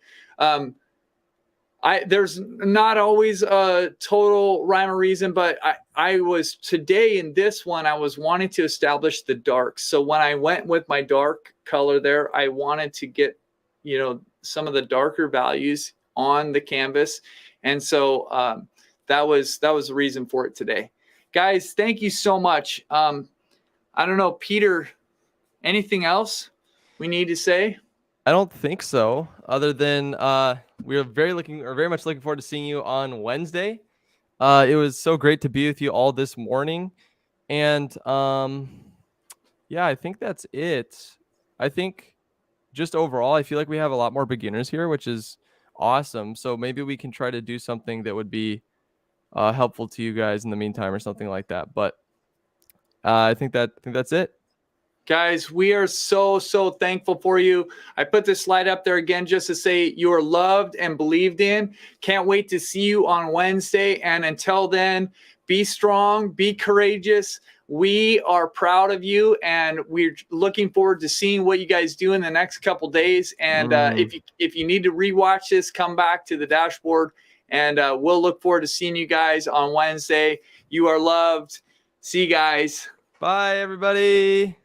there's not always a total rhyme or reason, but I was today in this one, I was wanting to establish the darks. So when I went with my dark color there, I wanted to get, some of the darker values on the canvas. And so that was the reason for it today. Guys, thank you so much. I don't know, Peter, anything else we need to say? I don't think so, other than we are very much looking forward to seeing you on Wednesday. It was so great to be with you all this morning. And yeah, I think that's it. I think just overall, I feel like we have a lot more beginners here, which is awesome. So maybe we can try to do something that would be helpful to you guys in the meantime or something like that. But I think that's it. Guys, we are so thankful for you. I put this slide up there again just to say you are loved and believed in. Can't wait to see you on Wednesday. And until then, be strong, be courageous. We are proud of you, and we're looking forward to seeing what you guys do in the next couple days. And if you need to rewatch this, come back to the dashboard, and we'll look forward to seeing you guys on Wednesday. You are loved. See you guys. Bye, everybody.